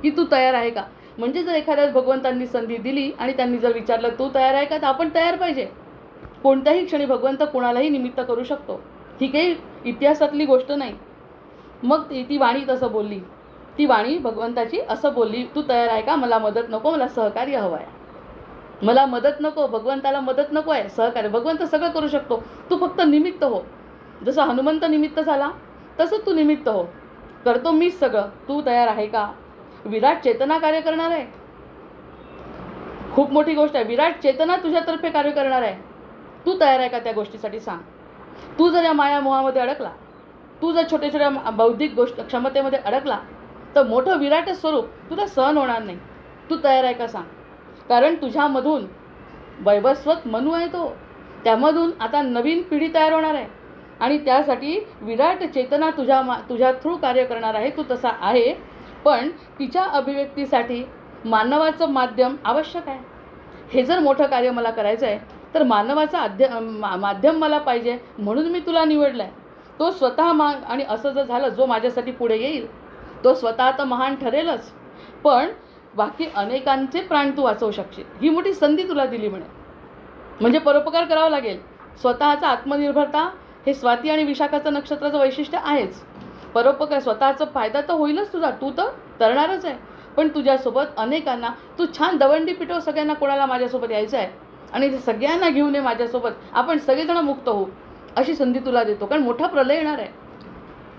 A: की तू तयार आहे का. म्हणजे जर एखाद्या भगवंतांनी संधी दिली आणि त्यांनी जर विचारलं तू तयार आहे का, तर आपण तयार पाहिजे. कोणत्याही क्षणी भगवंत कोणालाही निमित्त करू शकतो. ही काही इतिहासातली गोष्ट नाही. मग ती वाणी तसं बोलली, ती वाणी भगवंताची असं बोलली, तू तयार आहे का? मला मदत नको, मला सहकार्य हवं आहे. मला मदत नको, भगवंताला मदत नको आहे, सहकार्य. भगवंत सगळं करू शकतो, तू फक्त निमित्त हो. जसं हनुमंत निमित्त झाला तसं तू निमित्त हो, करतो मीच सगळं. तू तयार आहे का? विराट चेतना कार्य करणार आहे. खूप मोठी गोष्ट आहे. विराट चेतना तुझ्यातर्फे कार्य करणार आहे. तू तयार आहे का त्या गोष्टीसाठी सांग. तू जर या माया मोहामध्ये अडकला, तू जर छोट्या छोट्या बौद्धिक क्षमतेमध्ये अडकला तर मोठं विराट स्वरूप तुला सहन होणार नाही. तू तयार आहे का सांग. कारण तुझ्यामधून वैवस्वत मनू आहे तो, त्यामधून आता नवीन पिढी तयार होणार आहे आणि त्यासाठी विराट चेतना तुझ्या थ्रू कार्य करणार आहे. तू तसा आहे, पण तिच्या अभिव्यक्तीसाठी मानवाचं माध्यम आवश्यक आहे. हे जर मोठं कार्य मला करायचं आहे तर मानवाचं माध्यम मला पाहिजे, म्हणून मी तुला निवडलं आहे. तो स्वतः महान, आणि असं जर झालं जो माझ्यासाठी पुढे येईल तो स्वतः तर महान ठरेलच, पण बाकी अनेकांचे प्राण तू वाचवू शकशील. ही मोठी संधी तुला दिली म्हणे. म्हणजे परोपकार करावा लागेल. स्वतःचा आत्मनिर्भरता हे स्वाती आणि विशाखाचं नक्षत्राचं वैशिष्ट्य आहेच. परोपकार स्वतःचा फायदा तर होईलच तुझा, तू तर तरणारच आहे, पण तुझ्यासोबत अनेकांना तू छान दवंडी पिटव. सगळ्यांना कोणाला माझ्यासोबत यायचं आहे आणि सगळ्यांना घेऊन ये माझ्यासोबत, आपण सगळेजण मुक्त होऊ, अशी संधी तुला देतो. कारण मोठा प्रलय येणार आहे.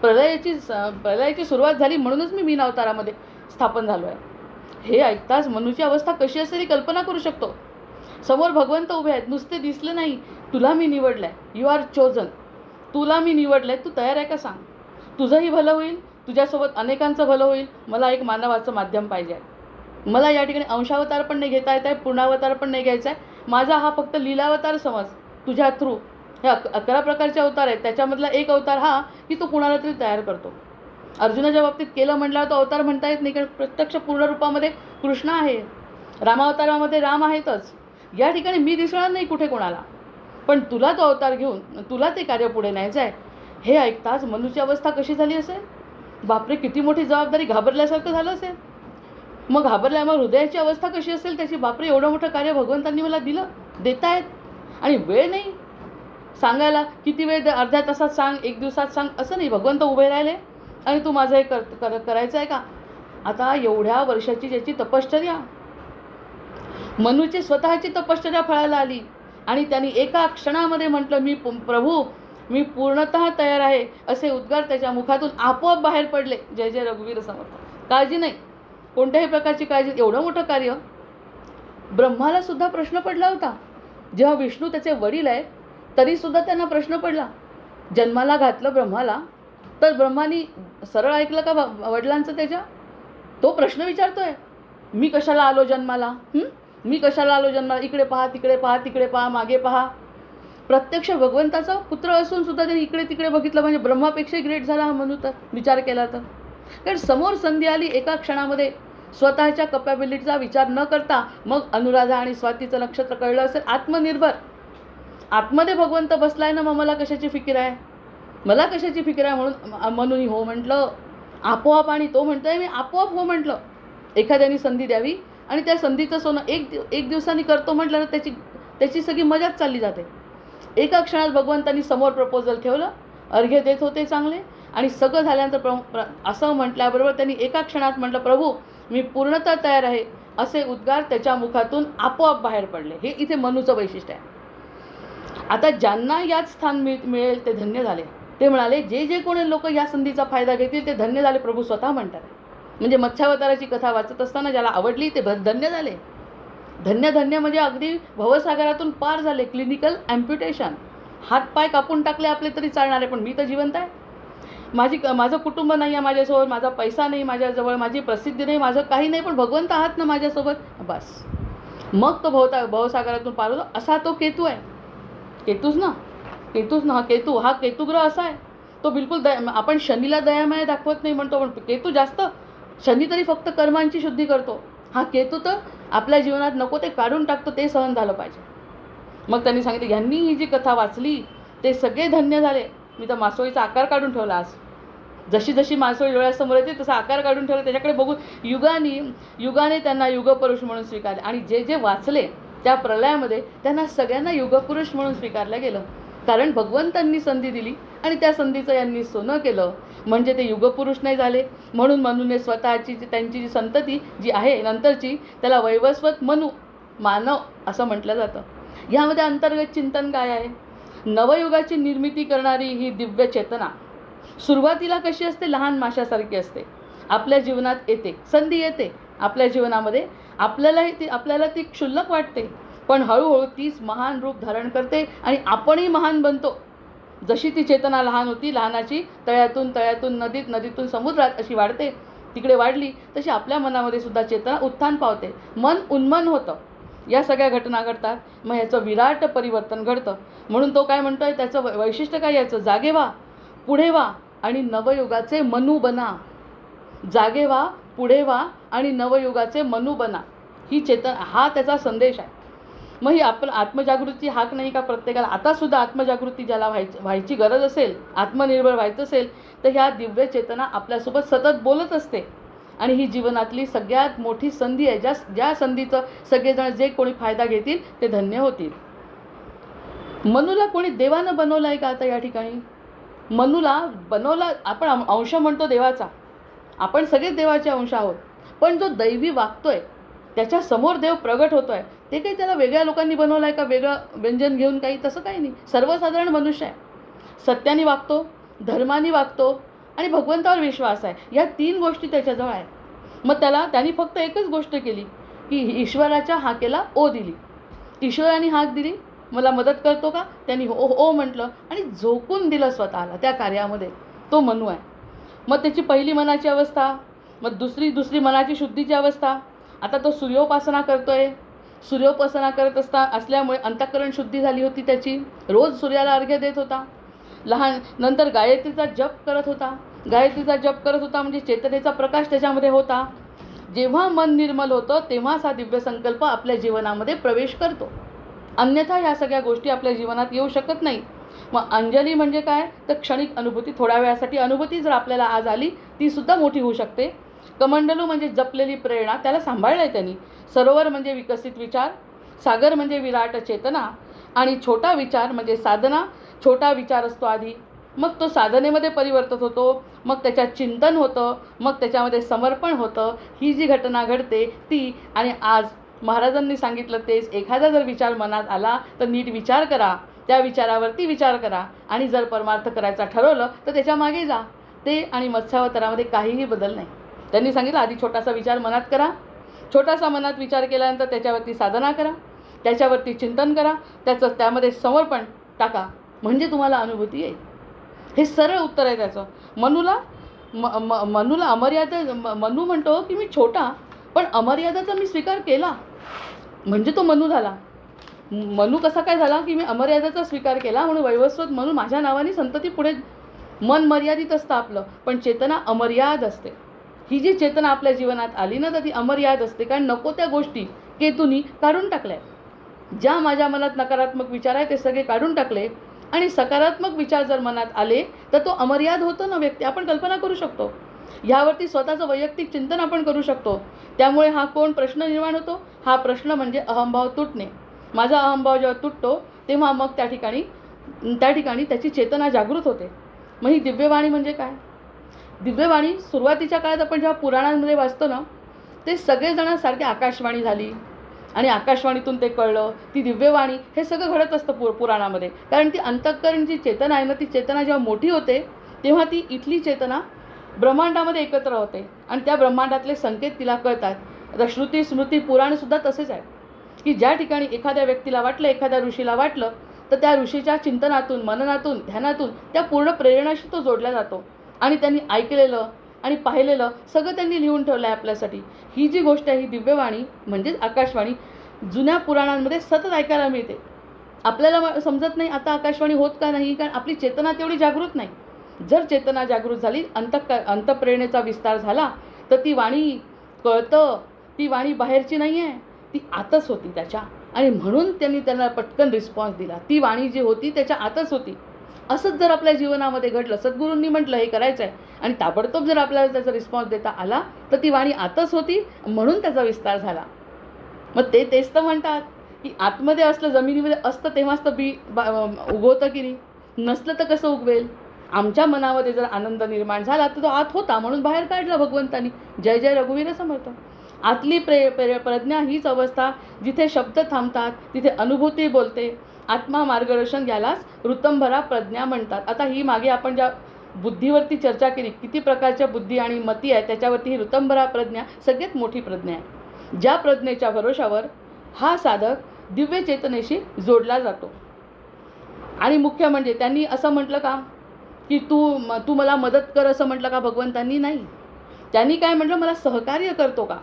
A: प्रलयाची सुरुवात झाली म्हणूनच मी मीन अवतारामध्ये स्थापन झालो आहे. हे ऐकताच मनूची अवस्था कशी असेल ही कल्पना करू शकतो. समोर भगवंत उभे आहेत, नुसते दिसले नाही. तुला मी निवडलं आहे, यू आर चोजन. तुला मी निवडलं आहे, तू तयार आहे का सांग. तुझंही भलं होईल, तुझ्यासोबत अनेकांचं भलं होईल. मला एक मानवाचं माध्यम पाहिजे आहे. मला या ठिकाणी अंशावतार पण नाही घेता येत आहे, पूर्णावतार पण नाही घ्यायचा आहे. माझा हा फक्त लीलावतार समज. तुझ्या थ्रू हे 11 प्रकारचे अवतार आहेत, त्याच्यामधला एक अवतार हा की तो कुणाला तरी तयार करतो. अर्जुनाच्या बाबतीत केलं म्हटल्यावर तो अवतार म्हणता येत नाही, कारण प्रत्यक्ष पूर्ण रूपामध्ये कृष्ण आहे. रामावतारामध्ये राम आहेतच. या ठिकाणी मी दिसणार नाही कुठे कोणाला, पण तुला तो अवतार घेऊन तुला ते कार्य पुढे न्यायचं आहे. हे ऐकताच मनूची अवस्था कशी झाली असेल. बापरे, किती मोठी जबाबदारी, घाबरल्यासारखं झालं असेल. मग घाबरल्यामुळे हृदयाची अवस्था कशी असेल त्याची. बापरे, एवढं मोठं कार्य भगवंतांनी मला दिलं, देतायत, आणि वेळ नाही सांगायला. किती वेळ, अर्ध्या तासात सांग, 1 दिवसात सांग, असं नाही. भगवंत उभे राहिले आणि तू माझं हे करायचं आहे का. आता एवढ्या वर्षाची ज्याची तपश्चर्या, मनूची स्वतःची तपश्चर्या फळायला आली आणि त्यांनी एका क्षणामध्ये म्हटलं, मी प्रभू मी पूर्णतः तयार आहे, असे उद्गार त्याच्या मुखातून आपोआप बाहेर पडले. जय जय रघुवीर समर्थ. काळजी नाही, कोणत्याही प्रकारची काळजी. एवढं मोठं कार्य ब्रह्माला सुद्धा प्रश्न पडला होता. जेव्हा विष्णू त्याचे वडील आहेत तरीसुद्धा त्यांना प्रश्न पडला. जन्माला घातलं ब्रह्माला, तर ब्रह्मानी सरळ ऐकलं का वडिलांचं त्याच्या. तो प्रश्न विचारतोय, मी कशाला आलो जन्माला, मी कशाला आलो जन्माला. इकडे पहा, तिकडे पहा, तिकडे पहा, मागे पहा. प्रत्यक्ष भगवंताचा पुत्र असून सुद्धा त्यांनी इकडे तिकडे बघितलं. म्हणजे ब्रह्मापेक्षाही ग्रेट झाला हा मनू, तर विचार केला तर. कारण समोर संधी आली एका क्षणामध्ये. स्वतःच्या कपॅबिलिटीचा विचार न करता मग अनुराधा आणि स्वातीचं नक्षत्र कळलं असेल. आत्मनिर्भर, आतमध्ये भगवंत बसलाय ना, मग मला कशाची फिकीर आहे, मला कशाची फिकीर आहे. म्हणून मनूनी हो म्हटलं आपोआप, आणि तो म्हणतोय मी आपोआप हो म्हटलं. एखाद्याने संधी द्यावी आणि त्या संधीचं सोनं एक दिवसांनी करतो म्हटलं ना, त्याची सगळी मजाच चालली जाते. एका क्षणात भगवंतांनी समोर प्रपोजल ठेवलं, अर्घ्य देत होते चांगले, आणि सगळं झाल्यानंतर असं म्हटल्याबरोबर त्यांनी एका क्षणात म्हटलं, प्रभू मी पूर्णतः तयार आहे, असे उद्गार त्याच्या मुखातून आपोआप बाहेर पडले. हे इथे मनूचं वैशिष्ट्य आहे. आता ज्यांना याच स्थान मिळेल ते धन्य झाले. ते म्हणाले, जे जे कोणी लोक या संधीचा फायदा घेतील ते धन्य झाले. प्रभू स्वतः म्हणतात. म्हणजे मत्स्यावताराची कथा वाचत असताना ज्याला आवडली ते धन्य झाले. धन्य धन्य म्हणजे अगदी भवसागरातून पार झाले. क्लिनिकल ॲम्प्युटेशन, हातपाय कापून टाकले आपले तरी चालणारे, पण मी तर जिवंत आहे. माझं कुटुंब नाही आहे माझ्यासोबत, माझा पैसा नाही माझ्याजवळ, माझी प्रसिद्धी नाही, माझं काही नाही, पण भगवंत आहात ना माझ्यासोबत, बस. मग तो भवसागरातून पार होतो. असा तो केतू आहे. केतूच ना हा केतुग्रह असा आहे. तो बिलकुल आपण शनीला दयामय दाखवत नाही म्हणतो, पण केतू जास्त. शनी तरी फक्त कर्मांची शुद्धी करतो. हा केतू तर आपल्या जीवनात नको ते काढून टाकतो, ते सहन झालं पाहिजे. मग त्यांनी सांगितलं, ह्यांनी ही जी कथा वाचली ते सगळे धन्य झाले. मी तर मासोळीचा आकार काढून ठेवला आज. जशी जशी मासोळी डोळ्यासमोर येते तसा आकार काढून ठेवला. त्याच्याकडे बघून युगाने त्यांना युगपुरुष म्हणून स्वीकारले. आणि जे जे वाचले त्या प्रलयामध्ये त्यांना सगळ्यांना युगपुरुष म्हणून स्वीकारलं गेलं. कारण भगवंतांनी संधी दिली आणि त्या संधीचं यांनी सोनं केलं. म्हणजे ते युगपुरुष नाही झाले. म्हणून मनूने स्वतःची त्यांची जी संतती जी आहे नंतरची, त्याला वैवस्वत मनू, मानव असं म्हटलं जातं. ह्यामध्ये अंतर्गत चिंतन काय आहे. नवयुगाची निर्मिती करणारी ही दिव्य चेतना सुरुवातीला कशी असते, लहान माशासारखी असते. आपल्या जीवनात येते, संधी येते आपल्या जीवनामध्ये, आपल्याला ती क्षुल्लक वाटते, पण हळूहळू तीच महान रूप धारण करते आणि आपणही महान बनतो. जशी ती चेतना लहान होती, लहानाची तळ्यातून नदीतून समुद्रात अशी वाढते, तिकडे वाढली तशी आपल्या मनामध्ये सुद्धा चेतना उत्थान पावते. मन उन्मन होतं. या सगळ्या घटना घडतात. मग ह्याचं विराट परिवर्तन घडतं. म्हणून तो काय म्हणतोय, त्याचं वैशिष्ट्य काय याचं, जागे व्हा, पुढे व्हा आणि नवयुगाचे मनू बना. जागे व्हा, पुढे व्हा आणि नवयुगाचे मनू बना. ही चेतना, हा त्याचा संदेश आहे. मग ही आपण आत्मजागृती हाक नाही का प्रत्येकाला? आतासुद्धा आत्मजागृती ज्याला व्हायची गरज असेल, आत्मनिर्भर व्हायचं असेल, तर ह्या दिव्य चेतना आपल्यासोबत सतत बोलत असते. आणि ही जीवनातली सगळ्यात मोठी संधी आहे, ज्या संधीचं सगळेजण जे कोणी फायदा घेतील ते धन्य होतील. मनूला कोणी देवानं बनवलं आहे का? आता या ठिकाणी मनूला बनवला, आपण अंश म्हणतो देवाचा, आपण सगळेच देवाचे अंश आहोत. पण जो दैवी वागतोय, त्याच्या समोर देव प्रगट होतोय, ते काही त्याला वेगळ्या लोकांनी बनवलं आहे का? वेगळं व्यंजन घेऊन काही? तसं काही नाही. सर्वसाधारण मनुष्य आहे, सत्याने वागतो, धर्माने वागतो आणि भगवंतावर विश्वास आहे. या 3 गोष्टी त्याच्याजवळ आहेत. मग त्यांनी फक्त एकच गोष्ट केली की ईश्वराच्या हाकेला ओ दिली. ईश्वराने हाक दिली, मला मदत करतो का? त्यांनी ओ ओ म्हटलं आणि झोकून दिलं स्वतःला त्या कार्यामध्ये. तो मनू आहे. मग त्याची पहिली मनाची अवस्था, मग दुसरी मनाची शुद्धीची अवस्था. आता तो सूर्योपासना करतोय. सूर्योपासना करत असल्यामुळे अंतःकरण शुद्धी झाली होती त्याची. रोज सूर्याला अर्घ्य देत होता. नंतर गायत्रीचा जप करत होता. गायत्रीचा जप करत होता म्हणजे चेतनेचा प्रकाश त्याच्यामध्ये होता. जेव्हा मन निर्मल होतं तेव्हाच हा दिव्य संकल्प आपल्या जीवनामध्ये प्रवेश करतो. अन्यथा ह्या सगळ्या गोष्टी आपल्या जीवनात येऊ शकत नाही. मग अंजली म्हणजे काय? तर क्षणिक अनुभूती, थोड्या वेळासाठी अनुभूती जर आपल्याला आज आली ती सुद्धा मोठी होऊ शकते. कमंडलू म्हणजे जपलेली प्रेरणा, त्याला सांभाळलं आहे त्यांनी. सरोवर म्हणजे विकसित विचार, सागर म्हणजे विराट चेतना आणि छोटा विचार म्हणजे साधना. छोटा विचार असतो आधी, मग तो साधनेमध्ये परिवर्तित होतो, मग त्याच्यात चिंतन होतं, मग त्याच्यामध्ये समर्पण होतं. ही जी घटना घडते ती. आणि आज महाराजांनी सांगितलं तेच, एखादा जर विचार मनात आला तर नीट विचार करा, त्या विचारावरती विचार करा आणि जर परमार्थ करायचा ठरवलं तर त्याच्या मागे जा. ते आणि मत्स्यावतारामध्ये काहीही बदल नाही. त्यांनी सांगितलं आधी छोटासा विचार मनात करा, छोटासा मनात विचार केल्यानंतर त्याच्यावरती साधना करा, त्याच्यावरती चिंतन करा, त्यामध्ये समर्पण टाका, म्हणजे तुम्हाला अनुभूती येईल. हे सरळ उत्तर आहे त्याचं. मनूला अमर्यादा, मनू म्हणतो की मी छोटा पण अमर्यादाचा मी स्वीकार केला म्हणजे तो मनू झाला. मनू कसा काय झाला की मी अमर्यादाचा स्वीकार केला म्हणून वैवस्वत म्हणून माझ्या नावाने संतती पुढे. मन मर्यादित असतं आपलं, पण चेतना अमर्याद असते. ही जी चेतना आपल्या जीवनात आली ना तर ती अमर्याद असते. कारण नको त्या गोष्टी केतुनी काढून टाकल्या. ज्या माझ्या मनात नकारात्मक विचार आहे ते सगळे काढून टाकले आणि सकारात्मक विचार जर मनात आले तर तो अमर्याद होतो ना व्यक्ती. आपण कल्पना करू शकतो, ह्यावरती स्वतःचं वैयक्तिक चिंतन आपण करू शकतो. त्यामुळे हा कोण प्रश्न निर्माण होतो? हा प्रश्न म्हणजे अहंभाव तुटणे. माझा अहंभाव जेव्हा तुटतो तेव्हा मग त्या ठिकाणी त्याची चेतना जागृत होते. मग ही दिव्यवाणी म्हणजे काय? दिव्यवाणी सुरुवातीच्या काळात आपण जेव्हा पुराणांमध्ये वाचतो ना, ते सगळेजण सारखे आकाशवाणी झाली आणि आकाशवाणीतून ते कळलं. ती दिव्यवाणी हे सगळं घडत असतं पुराणामध्ये. कारण ती अंतःकरण जी चेतना आहे ना, ती चेतना जेव्हा मोठी होते तेव्हा ती इथली चेतना ब्रह्मांडामध्ये एकत्र होते आणि त्या ब्रह्मांडातले संकेत तिला कळतात. आता श्रुती स्मृती पुराणसुद्धा तसेच आहे की ज्या ठिकाणी एखाद्या व्यक्तीला वाटलं, एखाद्या ऋषीला वाटलं, तर त्या ऋषीच्या चिंतनातून, मननातून, ध्यानातून त्या पूर्ण प्रेरणाशी तो जोडला जातो आणि त्यांनी ऐकलेलं आणि पाहिलेलं सगळं त्यांनी लिहून ठेवलं आहे आपल्यासाठी. ही जी गोष्ट आहे ही दिव्यवाणी म्हणजेच आकाशवाणी जुन्या पुराणांमध्ये सतत ऐकायला मिळते. आपल्याला समजत नाही आता आकाशवाणी होत का नाही, कारण आपली चेतना तेवढी जागृत नाही. जर चेतना जागृत झाली, अंतःप्रेरणेचा विस्तार झाला तर ती वाणी कळतं. ती वाणी बाहेरची नाही आहे, ती आतच होती त्याच्या. आणि म्हणून त्यांना पटकन रिस्पॉन्स दिला. ती वाणी जी होती त्याच्या आतच होती. असंच जर आपल्या जीवनामध्ये घडलं, सद्गुरूंनी म्हटलं हे करायचं आहे आणि ताबडतोब जर आपल्याला त्याचा रिस्पॉन्स देता आला तर ती वाणी आतच होती, म्हणून त्याचा विस्तार झाला. मग तेच तर म्हणतात की आतमध्ये असलं, जमिनीमध्ये असतं तेव्हाच तर बी उगवतं की नाही, नसलं तर कसं उगवेल. आमच्या मनामध्ये जर आनंद निर्माण झाला तर तो आत होता म्हणून बाहेर काढला भगवंतानी. जय जय रघुवीर समर्थ. आतली प्रज्ञा हीच अवस्था जिथे शब्द थांबतात तिथे अनुभूती बोलते. आत्मा मार्गदर्शन यालाच ऋतंभरा प्रज्ञा म्हणतात. आता ही मागे आपण ज्या बुद्धीवरती चर्चा केली, किती प्रकारच्या बुद्धी आणि मती आहे, त्याच्यावरती ही ऋतंभरा प्रज्ञा सगळ्यात मोठी प्रज्ञा आहे. ज्या प्रज्ञेच्या भरोशावर हा साधक दिव्य चेतनेशी जोडला जातो. आणि मुख्य म्हणजे त्यांनी असं म्हटलं का की तू मला मदत कर असं म्हटलं का भगवंतांनी? नाही. त्यांनी काय म्हटलं, मला सहकार्य करतो का?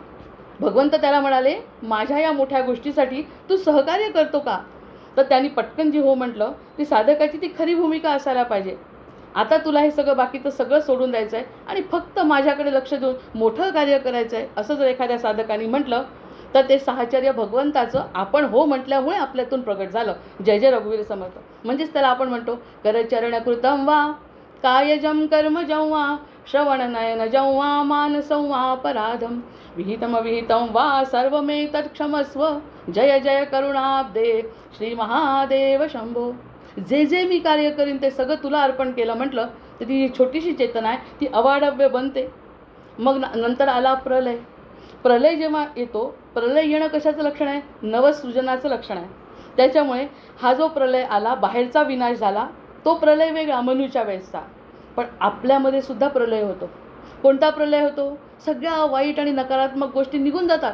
A: भगवंत त्याला म्हणाले, माझ्या या मोठ्या गोष्टीसाठी तू सहकार्य करतो का? तर त्यांनी पटकन जी हो म्हटलं, ती साधकाची ती खरी भूमिका असायला पाहिजे. आता तुला हे सगळं बाकीचं सगळं सोडून द्यायचं आहे आणि फक्त माझ्याकडे लक्ष देऊन मोठं कार्य करायचं आहे असं जर एखाद्या साधकाने म्हटलं तर ते साहचर्य भगवंताचं आपण हो म्हटल्यामुळे आपल्यातून प्रगट झालं. जय जय रघुवीर समर्थ. म्हणजेच त्याला आपण म्हणतो करचरणकृतं वा कायजं कर्मजं वा श्रवणनयन वा मानसं वा अपराधं विहितमविहितं वा सर्वमेतत् क्षमस्व. जय जय करुणाब्दे श्री महादेव शंभो. जे जे मी कार्य करीन ते सगळं तुला अर्पण केलं म्हटलं तर ती छोटीशी चेतना आहे ती अवाढव्य बनते. मग नंतर आला प्रलय. प्रलय जेव्हा येतो, प्रलय येणं कशाचं लक्षण आहे? नवसृजनाचं लक्षण आहे. त्याच्यामुळे हा जो प्रलय आला, बाहेरचा विनाश झाला, तो प्रलय वेगळा मनुच्या वेळेसचा. पण आपल्यामध्ये सुद्धा प्रलय होतो. कोणता प्रलय होतो? सगळ्या वाईट आणि नकारात्मक गोष्टी निघून जातात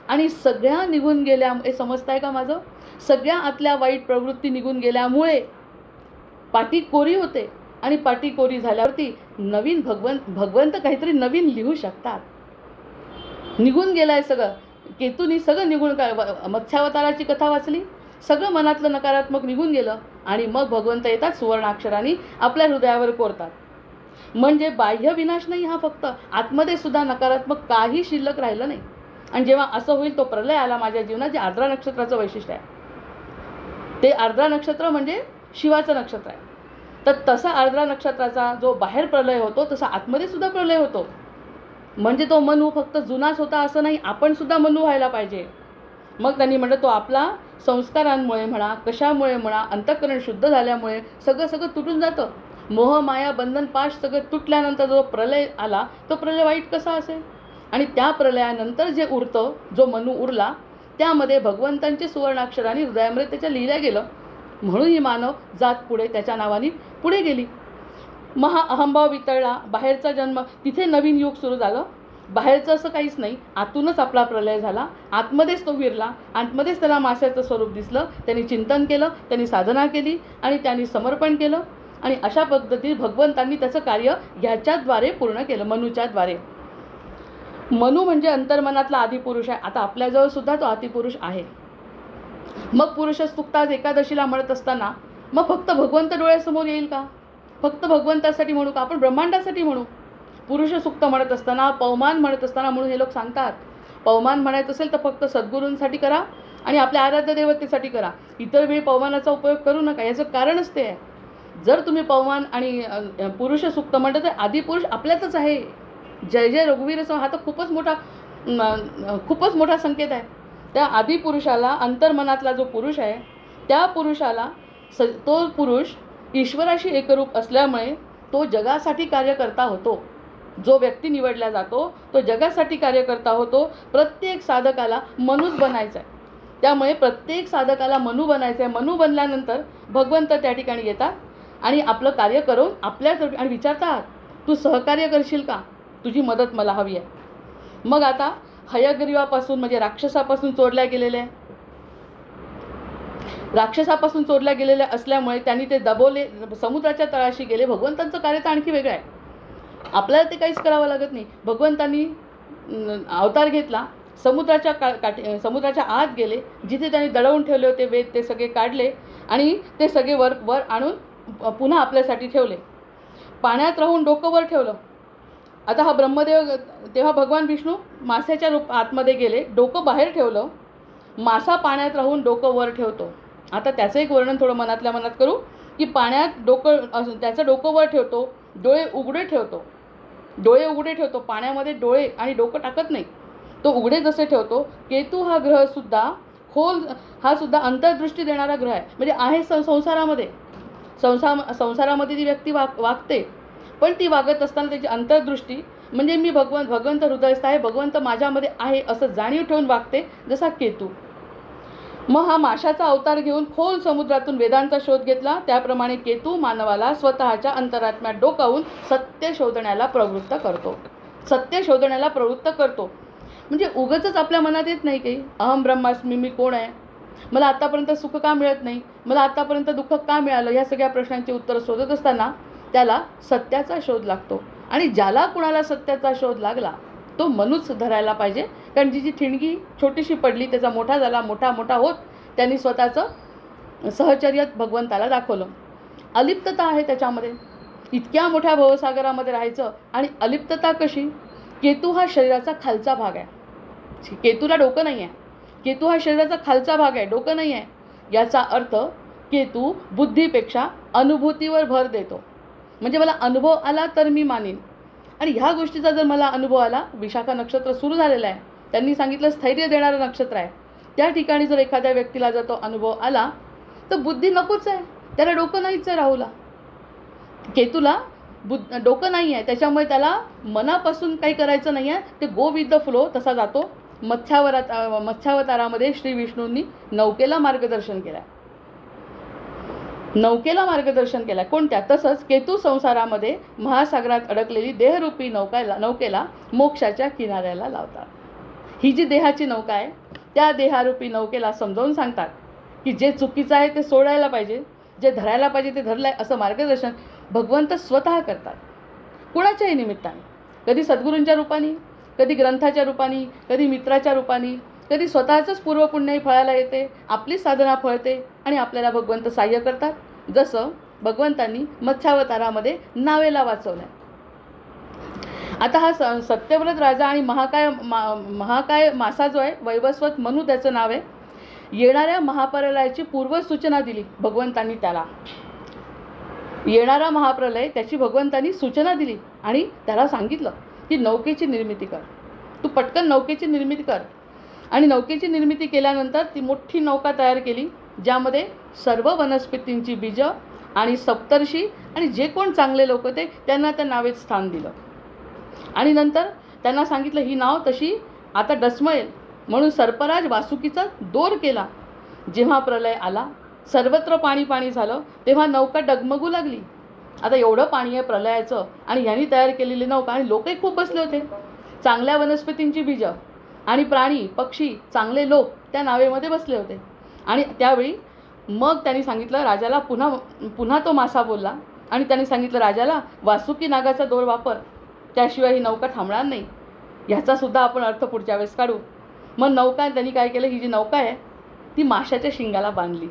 A: आणि सगळ्या निघून गेल्या, हे समजताय का माझं? सगळ्या आतल्या वाईट प्रवृत्ती निघून गेल्यामुळे पाटी कोरी होते आणि पाटी कोरी झाल्यावरती नवीन भगवंत काहीतरी नवीन लिहू शकतात. निघून गेलाय सगळं. केतूनी सगळं निघून मत्स्यावताराची कथा वाचली, सगळं मनातलं नकारात्मक निघून गेलं आणि मग भगवंत येतात सुवर्णाक्षरांनी आपल्या हृदयावर कोरतात. म्हणजे बाह्य विनाश नाही हा, फक्त आतमध्ये सुद्धा नकारात्मक काही शिल्लक राहिलं नाही. आणि जेव्हा असं होईल तो प्रलय आला माझ्या जीवनात, जे आर्द्रा नक्षत्राचं वैशिष्ट्य आहे. ते आर्द्रा नक्षत्र म्हणजे शिवाचं नक्षत्र आहे. तर तसा आर्द्रा नक्षत्राचा जो बाहेर प्रलय होतो तसा आतमध्ये सुद्धा प्रलय होतो. म्हणजे तो मनू फक्त जुनाच होता असं नाही, आपण सुद्धा मनू व्हायला पाहिजे. मग त्यांनी म्हटलं तो आपला संस्कारांमुळे म्हणा, कशामुळे म्हणा, अंतःकरण शुद्ध झाल्यामुळे सगळं तुटून जातं. मोह माया बंधन पाश सगळं तुटल्यानंतर जो प्रलय आला तो प्रलय वाईट कसा असेल? आणि त्या प्रलयानंतर जे उरतं, जो मनू उरला, त्यामध्ये भगवंतांचे सुवर्णाक्षरांनी हृदयामध्ये त्याच्या लिहिल्या गेलं. म्हणून ही मानव जात पुढे त्याच्या नावाने पुढे गेली. महा अहंभाव वितळला, बाहेरचा जन्म, तिथे नवीन युग सुरू झालं. बाहेरचं असं काहीच नाही, आतूनच आपला प्रलय झाला. आतमध्येच तो विरला, आतमध्येच त्याला माश्याचं स्वरूप दिसलं. त्यांनी चिंतन केलं, त्यांनी साधना केली आणि त्यांनी समर्पण केलं आणि अशा पद्धतीने भगवंतांनी त्याचं कार्य ह्याच्याद्वारे पूर्ण केलं, मनूच्याद्वारे. मनू म्हणजे अंतर्मनातला आदिपुरुष आहे. आता आपल्याजवळ सुद्धा तो आदिपुरुष आहे. मग पुरुष सुक्तात एकादशीला म्हणत असताना मग फक्त भगवंत डोळ्यासमोर येईल का? फक्त भगवंतासाठी म्हणू का? आपण ब्रह्मांडासाठी म्हणू. पुरुष सुक्त म्हणत असताना, पवमान म्हणत असताना, म्हणून हे लोक सांगतात पवमान म्हणायचं असेल तर फक्त सद्गुरूंसाठी करा आणि आपल्या आराध्य देवतेसाठी करा, इतर वेळी पवमानाचा उपयोग करू नका. याचं कारणच ते आहे. जर तुम्ही पवमान आणि पुरुष सुक्त म्हणता तर आदिपुरुष आपल्यातच आहे. जय जय रघुवीर हा तर खूपच मोठा संकेत आहे. त्या आदिपुरुषाला, अंतर्मनातला जो पुरुष आहे त्या पुरुषाला, तो पुरुष ईश्वराशी एकरूप असल्यामुळे तो जगासाठी कार्यकर्ता होतो. जो व्यक्ती निवडला जातो तो जगासाठी कार्यकर्ता होतो. प्रत्येक साधकाला मनूच बनायचं आहे. त्यामुळे प्रत्येक साधकाला मनू बनायचं आहे. मनू बनल्यानंतर भगवंत त्या ठिकाणी येतात आणि आपलं कार्य करून आपल्या आणि विचारतात तू सहकार्य करशील का? तुझी मदत मला हवी आहे. मग आता हयग्रीवापासून म्हणजे राक्षसापासून चोरल्या गेलेल्या असल्यामुळे त्यांनी ते दबवले, समुद्राच्या तळाशी गेले. भगवंतांचं कार्य तर आणखी वेगळं आहे. आपल्याला ते काहीच करावं लागत नाही. भगवंतांनी अवतार घेतला, समुद्राच्या आत गेले, जिथे त्यांनी दडवून ठेवले होते वेद ते सगळे काढले आणि ते सगळे वर आणून पुन्हा आपल्यासाठी ठेवले. पाण्यात राहून डोकं वर ठेवलं. आता हा ब्रह्मदेव, तेव्हा भगवान विष्णू माशाच्या आतमध्ये गेले, डोकं बाहेर ठेवलं. मासा पाण्यात राहून डोकं वर ठेवतो. आता त्याचं एक वर्णन थोडं मनातल्या मनात करू की पाण्यात त्याचं डोकं वर ठेवतो, डोळे उघडे ठेवतो. पाण्यामध्ये डोळे आणि डोकं टाकत नाही, तो उघडे जसे ठेवतो. केतू हा ग्रह सुद्धा हा सुद्धा अंतर्दृष्टी देणारा ग्रह आहे. म्हणजे आहे संसारामध्ये ती व्यक्ती वागते, पण ती वागत असताना त्याची अंतर्दृष्टी म्हणजे मी भगवंत हृदयस्थ आहे, भगवंत माझ्यामध्ये आहे असं जाणीव ठेवून वागते, जसा केतू. मग हा माशाचा अवतार घेऊन खोल समुद्रातून वेदांचा शोध घेतला. त्याप्रमाणे केतू मानवाला स्वतःच्या अंतरात्म्यात डोकावून सत्य शोधण्याला प्रवृत्त करतो. म्हणजे उगाचच आपल्या मनात येत नाही काही अहम ब्रह्मास्मी, मी कोण आहे, मला आत्तापर्यंत सुख का मिळत नाही, मला आत्तापर्यंत दुःख का मिळालं, ह्या सगळ्या प्रश्नांची उत्तरं शोधत असताना त्याला सत्याचा शोध लागतो. आणि ज्याला कुणाला सत्याचा शोध लागला तो मनूच धरायला पाहिजे. कारण जी ठिणगी छोटीशी पडली त्याचा मोठा झाला, मोठा होत त्यांनी स्वतःचं सहचर्य भगवंताला दाखवलं. अलिप्तता आहे त्याच्यामध्ये. इतक्या मोठ्या भवसागरामध्ये राहायचं आणि अलिप्तता कशी? केतू हा शरीराचा खालचा भाग आहे. केतूला डोकं नाही आहे. केतू हा शरीराचा खालचा भाग आहे, डोकं नाही आहे. याचा अर्थ केतू बुद्धीपेक्षा अनुभूतीवर भर देतो. म्हणजे मला अनुभव आला तर मी मानीन. आणि ह्या गोष्टीचा जर मला अनुभव आला, विशाखा नक्षत्र सुरू झालेलं आहे, त्यांनी सांगितलं स्थैर्य देणारं नक्षत्र आहे, त्या ठिकाणी जर एखाद्या व्यक्तीला जर तो अनुभव आला तर बुद्धी नकोच आहे, त्याला डोकं नाहीच आहे. राहूला, केतूला डोकं नाही आहे, त्याच्यामुळे त्याला मनापासून काही करायचं नाही आहे. ते गो विथ द फ्लो तसा जातो. मत्स्यावतारामध्ये श्री विष्णूंनी नौकेला मार्गदर्शन केलं आहे. नौकेला मार्गदर्शन केलं आहे. कोणत्या? तसंच केतू संसारामध्ये महासागरात अडकलेली देहरूपी नौकेला मोक्षाच्या किनाऱ्याला लावतात. ही जी देहाची नौका आहे, त्या देहारूपी नौकेला समजावून सांगतात की जे चुकीचं आहे ते सोडायला पाहिजे, जे धरायला पाहिजे ते धरलं आहे, असं मार्गदर्शन भगवंत स्वतः करतात. कुणाच्याही निमित्ताने, कधी सद्गुरूंच्या रूपाने, कधी ग्रंथाच्या रूपाने, कधी मित्राच्या रूपाने, कधी स्वतःचंच पूर्वपुण्यही फळायला येते, आपली साधना फळते आणि आपल्याला भगवंत सहाय्य करतात. जसं भगवंतांनी मत्स्यावतारामध्ये नावेला वाचवलं आहे. आता हा सत्यव्रत राजा आणि महाकाय मासा जो आहे, वैवस्वत मनू त्याचं नाव आहे, येणाऱ्या महाप्रलयाची पूर्वसूचना दिली भगवंतांनी त्याला. येणारा महाप्रलय त्याची भगवंतांनी सूचना दिली आणि त्याला सांगितलं की नौकेची निर्मिती कर, तू पटकन नौकेची निर्मिती कर. आणि नौकेची निर्मिती केल्यानंतर ती मोठी नौका तयार केली, ज्यामध्ये सर्व वनस्पतींची बीजं आणि सप्तर्षी आणि जे कोण चांगले लोक होते त्यांना त्या नावेत स्थान दिलं. आणि नंतर त्यांना सांगितलं ही नाव तशी आता डसमळेल म्हणून सर्पराज वासुकीचा दोर केला. जेव्हा प्रलय आला, सर्वत्र पाणी पाणी झालं, तेव्हा नौका डगमगू लागली. आता एवढं पाणी आहे प्रलयाचं आणि ह्यांनी तयार केलेली नौका, आणि लोकही खूप बसले होते. चांगल्या वनस्पतींची बीजं आणि प्राणी पक्षी चांगले लोक त्या नावेमध्ये बसले होते. आणि त्यावेळी मग त्यांनी सांगितलं राजाला, पुन्हा तो मासा बोलला आणि त्यांनी सांगितलं राजाला, वासुकी नागाचा दोर वापर, त्याशिवाय ही नौका थांबणार नाही. ह्याचासुद्धा आपण अर्थ पुढच्या वेळेस काढू. मग नौका त्यांनी काय केलं, ही जी नौका आहे ती माशाच्या शिंगाला बांधली.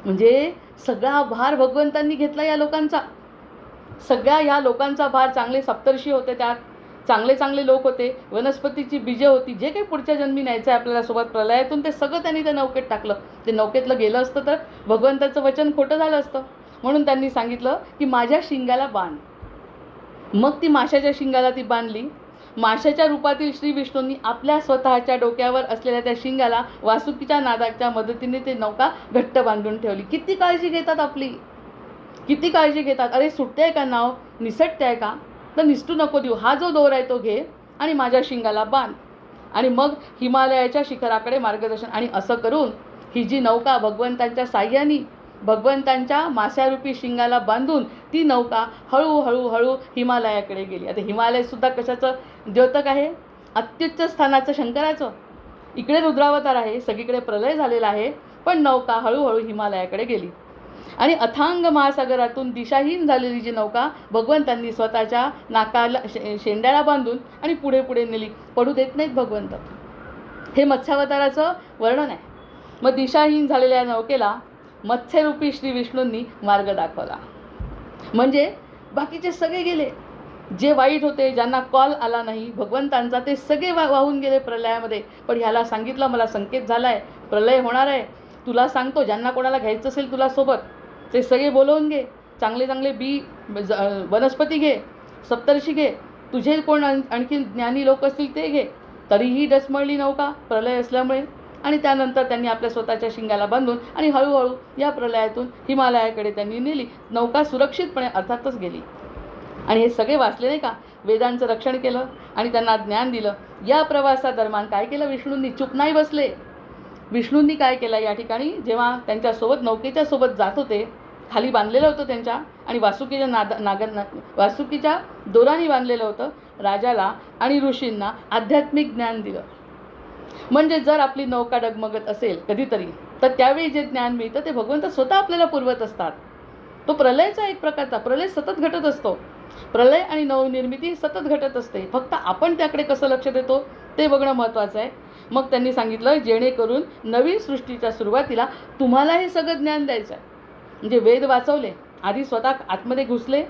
A: म्हणजे सगळा भार भगवंतांनी घेतला या लोकांचा. सगळ्या ह्या लोकांचा भार, चांगले सप्तर्षी होते, त्यात चांगले चांगले लोक होते, वनस्पतीची बीजे होती, जे काही पुढच्या जन्मी न्यायचं आहे आपल्याला सोबत प्रलयातून, ते सगळं त्यांनी त्या नौकेत टाकलं. ते नौकेतलं गेलं असतं तर भगवंताचं वचन खोटं झालं असतं. म्हणून त्यांनी सांगितलं की माझ्या शिंगाला बांध. मग ती माशाच्या शिंगाला ती बांधली. माशाच्या रूपातील श्री विष्णूंनी आपल्या स्वतःच्या डोक्यावर असलेल्या त्या शिंगाला वासुकीच्या नादाच्या मदतीने ते नौका घट्ट बांधून ठेवली. किती काळजी घेतात आपली, किती काळजी घेतात. अरे सुटते आहे का नाव, निसटते आहे का, तर निसटू नको देऊ, हा जो दोर आहे तो घे आणि माझ्या शिंगाला बांध. आणि मग हिमालयाच्या शिखराकडे मार्गदर्शन. आणि असं करून ही जी नौका भगवंतांच्या साह्याने, भगवंतांच्या माशारूपी शिंगाला बांधून ती नौका हळूहळू हिमालयाकडे गेली. आता हिमालयसुद्धा कशाचं द्योतक आहे, अत्युच्च स्थानाचं शंकराचं. इकडे रुद्रावतार आहे, सगळीकडे प्रलय झालेला आहे, पण नौका हळूहळू हिमालयाकडे गेली. आणि अथांग महासागरातून दिशाहीन झालेली जी नौका भगवंतांनी स्वतःच्या नाकाला शेंड्याला बांधून आणि पुढे पुढे नेली. पडू देत नाहीत भगवंत. हे मत्स्यावताराचं वर्णन आहे. मग दिशाहीन झालेल्या नौकेला मत्स्यरूपी श्री विष्णूंनी मार्ग दाखवला. म्हणजे बाकीचे सगळे गेले, जे वाईट होते, ज्यांना कॉल आला नाही भगवंतांचा, ते सगळे वाहून गेले प्रलयामध्ये. पण ह्याला सांगितलं मला संकेत झाला आहे, प्रलय होणार आहे, तुला सांगतो, ज्यांना कोणाला घ्यायचं असेल तुला सोबत ते सगळे बोलवून घे, चांगले चांगले वनस्पती घे, सप्तर्षी घे, तुझे कोण आणखी ज्ञानी लोक असतील ते घे. तरीही डसमळली नौका प्रलय असल्यामुळे. आणि त्यानंतर त्यांनी आपल्या स्वतःच्या शिंगाला बांधून आणि हळूहळू या प्रलयातून हिमालयाकडे त्यांनी नेली. नौका सुरक्षितपणे अर्थातच गेली. आणि हे सगळे वाचले नाही का, वेदांचं रक्षण केलं आणि त्यांना ज्ञान दिलं. या प्रवासादरम्यान काय केलं विष्णूंनी, चूप नाही बसले. विष्णूंनी काय केलं या ठिकाणी, जेव्हा त्यांच्यासोबत नौकेच्या सोबत जात होते, खाली बांधलेलं होतं त्यांच्या, आणि वासुकीच्या दोराने बांधलेलं होतं, राजाला आणि ऋषींना आध्यात्मिक ज्ञान दिलं. म्हणजे जर आपली नौका डगमगत असेल कधीतरी, तर त्यावेळी जे ज्ञान मिळतं ते भगवंत स्वतः आपल्याला पुरवत असतात. तो प्रलयचा एक प्रकारचा, प्रलय सतत घटत असतो. प्रलय आणि नवनिर्मिती सतत घटत असते. फक्त आपण त्याकडे कसं लक्ष देतो ते बघणं महत्त्वाचं आहे. मग त्यांनी सांगितलं जेणेकरून नवीन सृष्टीच्या सुरुवातीला तुम्हाला हे सगळं ज्ञान द्यायचं आहे. म्हणजे वेद वाचवले, आधी स्वतः आतमध्ये घुसले,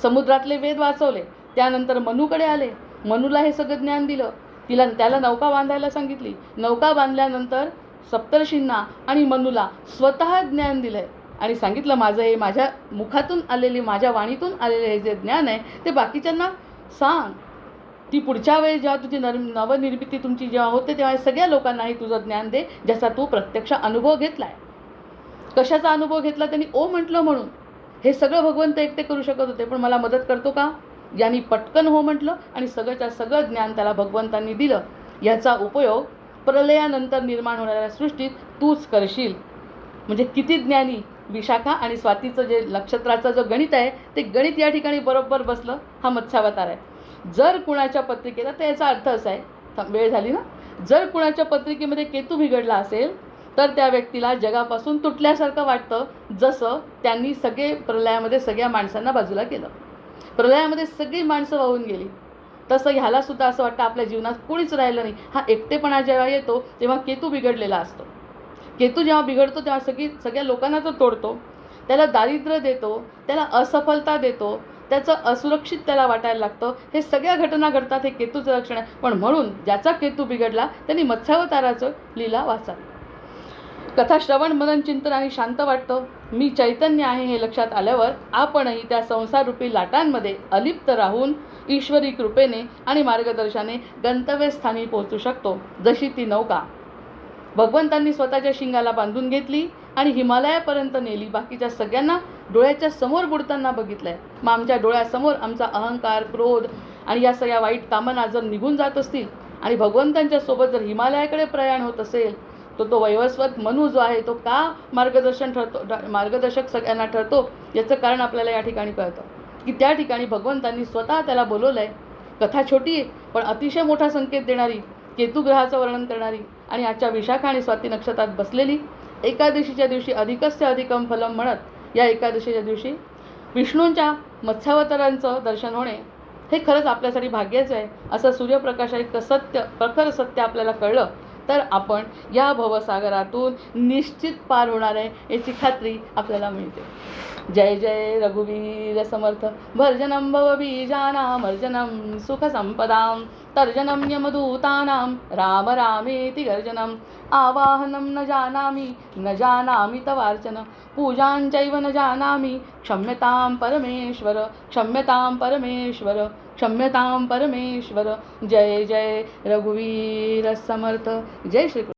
A: समुद्रातले वेद वाचवले, त्यानंतर मनूकडे आले, मनूला हे सगळं ज्ञान दिलं. त्याला नौका बांधायला सांगितली. नौका बांधल्यानंतर सप्तर्षींना आणि मनूला स्वतः ज्ञान दिलंय आणि सांगितलं, माझं हे माझ्या मुखातून आलेली, माझ्या वाणीतून आलेले हे जे ज्ञान आहे ते बाकीच्यांना सांग. ती पुढच्या वेळी जेव्हा तुझी नवनिर्मिती तुमची जेव्हा होते तेव्हा सगळ्या लोकांनाही तुझं ज्ञान दे, ज्याचा तू प्रत्यक्ष अनुभव घेतलाय. कशाचा अनुभव घेतला? त्यांनी ओ म्हटलं म्हणून. हे सगळं भगवंत एकटे करू शकत होते, पण मला मदत करतो का? यांनी पटकन हो म्हटलं आणि सगळंच्या सगळं ज्ञान त्याला भगवंतांनी दिलं. याचा उपयोग प्रलयानंतर निर्माण होणाऱ्या सृष्टीत तूच करशील. म्हणजे किती ज्ञानी! विशाखा आणि स्वातीचं जे नक्षत्राचं जो गणित आहे ते गणित या ठिकाणी बरोबर बसलं. हा मत्स्यावतार आहे. जर कुणाच्या पत्रिकेला, तर याचा अर्थ असा आहे, वेळ झाली ना, जर कुणाच्या पत्रिकेमध्ये केतू बिघडला असेल तर त्या व्यक्तीला जगापासून तुटल्यासारखं वाटतं, जसं त्यांनी सगळे प्रलयामध्ये सगळ्या माणसांना बाजूला केलं. प्रलयामध्ये सगळी माणसं वाहून गेली. तसं ह्याला सुद्धा असं वाटतं आपल्या जीवनात कोणीच राहिलं नाही. हा एकटेपणा जेव्हा येतो तेव्हा केतू बिघडलेला असतो. केतू जेव्हा बिघडतो तेव्हा सगळ्या लोकांना तो तोडतो, त्याला दारिद्र्य देतो, त्याला असफलता देतो, त्याचं असुरक्षित त्याला वाटायला लागतं. हे सगळ्या घटना घडतात. हे केतूचं लक्षण आहे. पण म्हणून ज्याचा केतू बिघडला त्यांनी मत्स्यावताराचं लीला वाचावी. कथा श्रवण, मनन, चिंतन आणि शांत वाटतं. मी चैतन्य आहे हे लक्षात आल्यावर आपणही त्या संसाररूपी लाटांमध्ये अलिप्त राहून ईश्वरी कृपेने आणि मार्गदर्शनाने गंतव्यस्थानी पोहोचू शकतो. जशी ती नौका भगवंतांनी स्वतःच्या शिंगाला बांधून घेतली आणि हिमालयापर्यंत नेली. बाकीच्या सगळ्यांना डोळ्याच्या समोर बुडताना बघितलंय. मग आमच्या डोळ्यासमोर आमचा अहंकार, क्रोध आणि या सगळ्या वाईट कामना जर निघून जात असतील आणि भगवंतांच्या सोबत जर हिमालयाकडे प्रयाण होत असेल, तो वैवस्वत मनू जो आहे तो का मार्गदर्शक सगळ्यांना ठरतो, याचं कारण आपल्याला या ठिकाणी कळतं की त्या ठिकाणी भगवंतांनी स्वतः त्याला बोलवलं आहे. कथा छोटी आहे पण अतिशय मोठा संकेत देणारी, केतू ग्रहाचं वर्णन करणारी आणि आजच्या विशाखा आणि स्वाती नक्षत्रात बसलेली. एकादशीच्या दिवशी अधिकस्य अधिकम फलम म्हणत या एकादशीच्या दिवशी विष्णूंच्या मत्स्यावतारांचं दर्शन होणे हे खरंच आपल्यासाठी भाग्याचं आहे. असं सूर्यप्रकाशात सत्य, प्रखर सत्य आपल्याला कळलं तर आपण या भवसागरातून निश्चित पार होणार आहे याची खात्री आपल्याला मिळते. जय जय रघुवीर समर्थ. भर्जनं भवबीजानां मर्जनं सुखसंपदां तर्जनं यमदूतानां राम रामेति गर्जनम् आवाहनं न जानामि तवार्चन पूजाञ्चैव न जानामि क्षम्यतां परमेश्वर क्षम्यतां परमेश्वर क्षम्यतां परमेश्वर. जय जय रघुवीर समर्थ. जय श्री कृष्ण.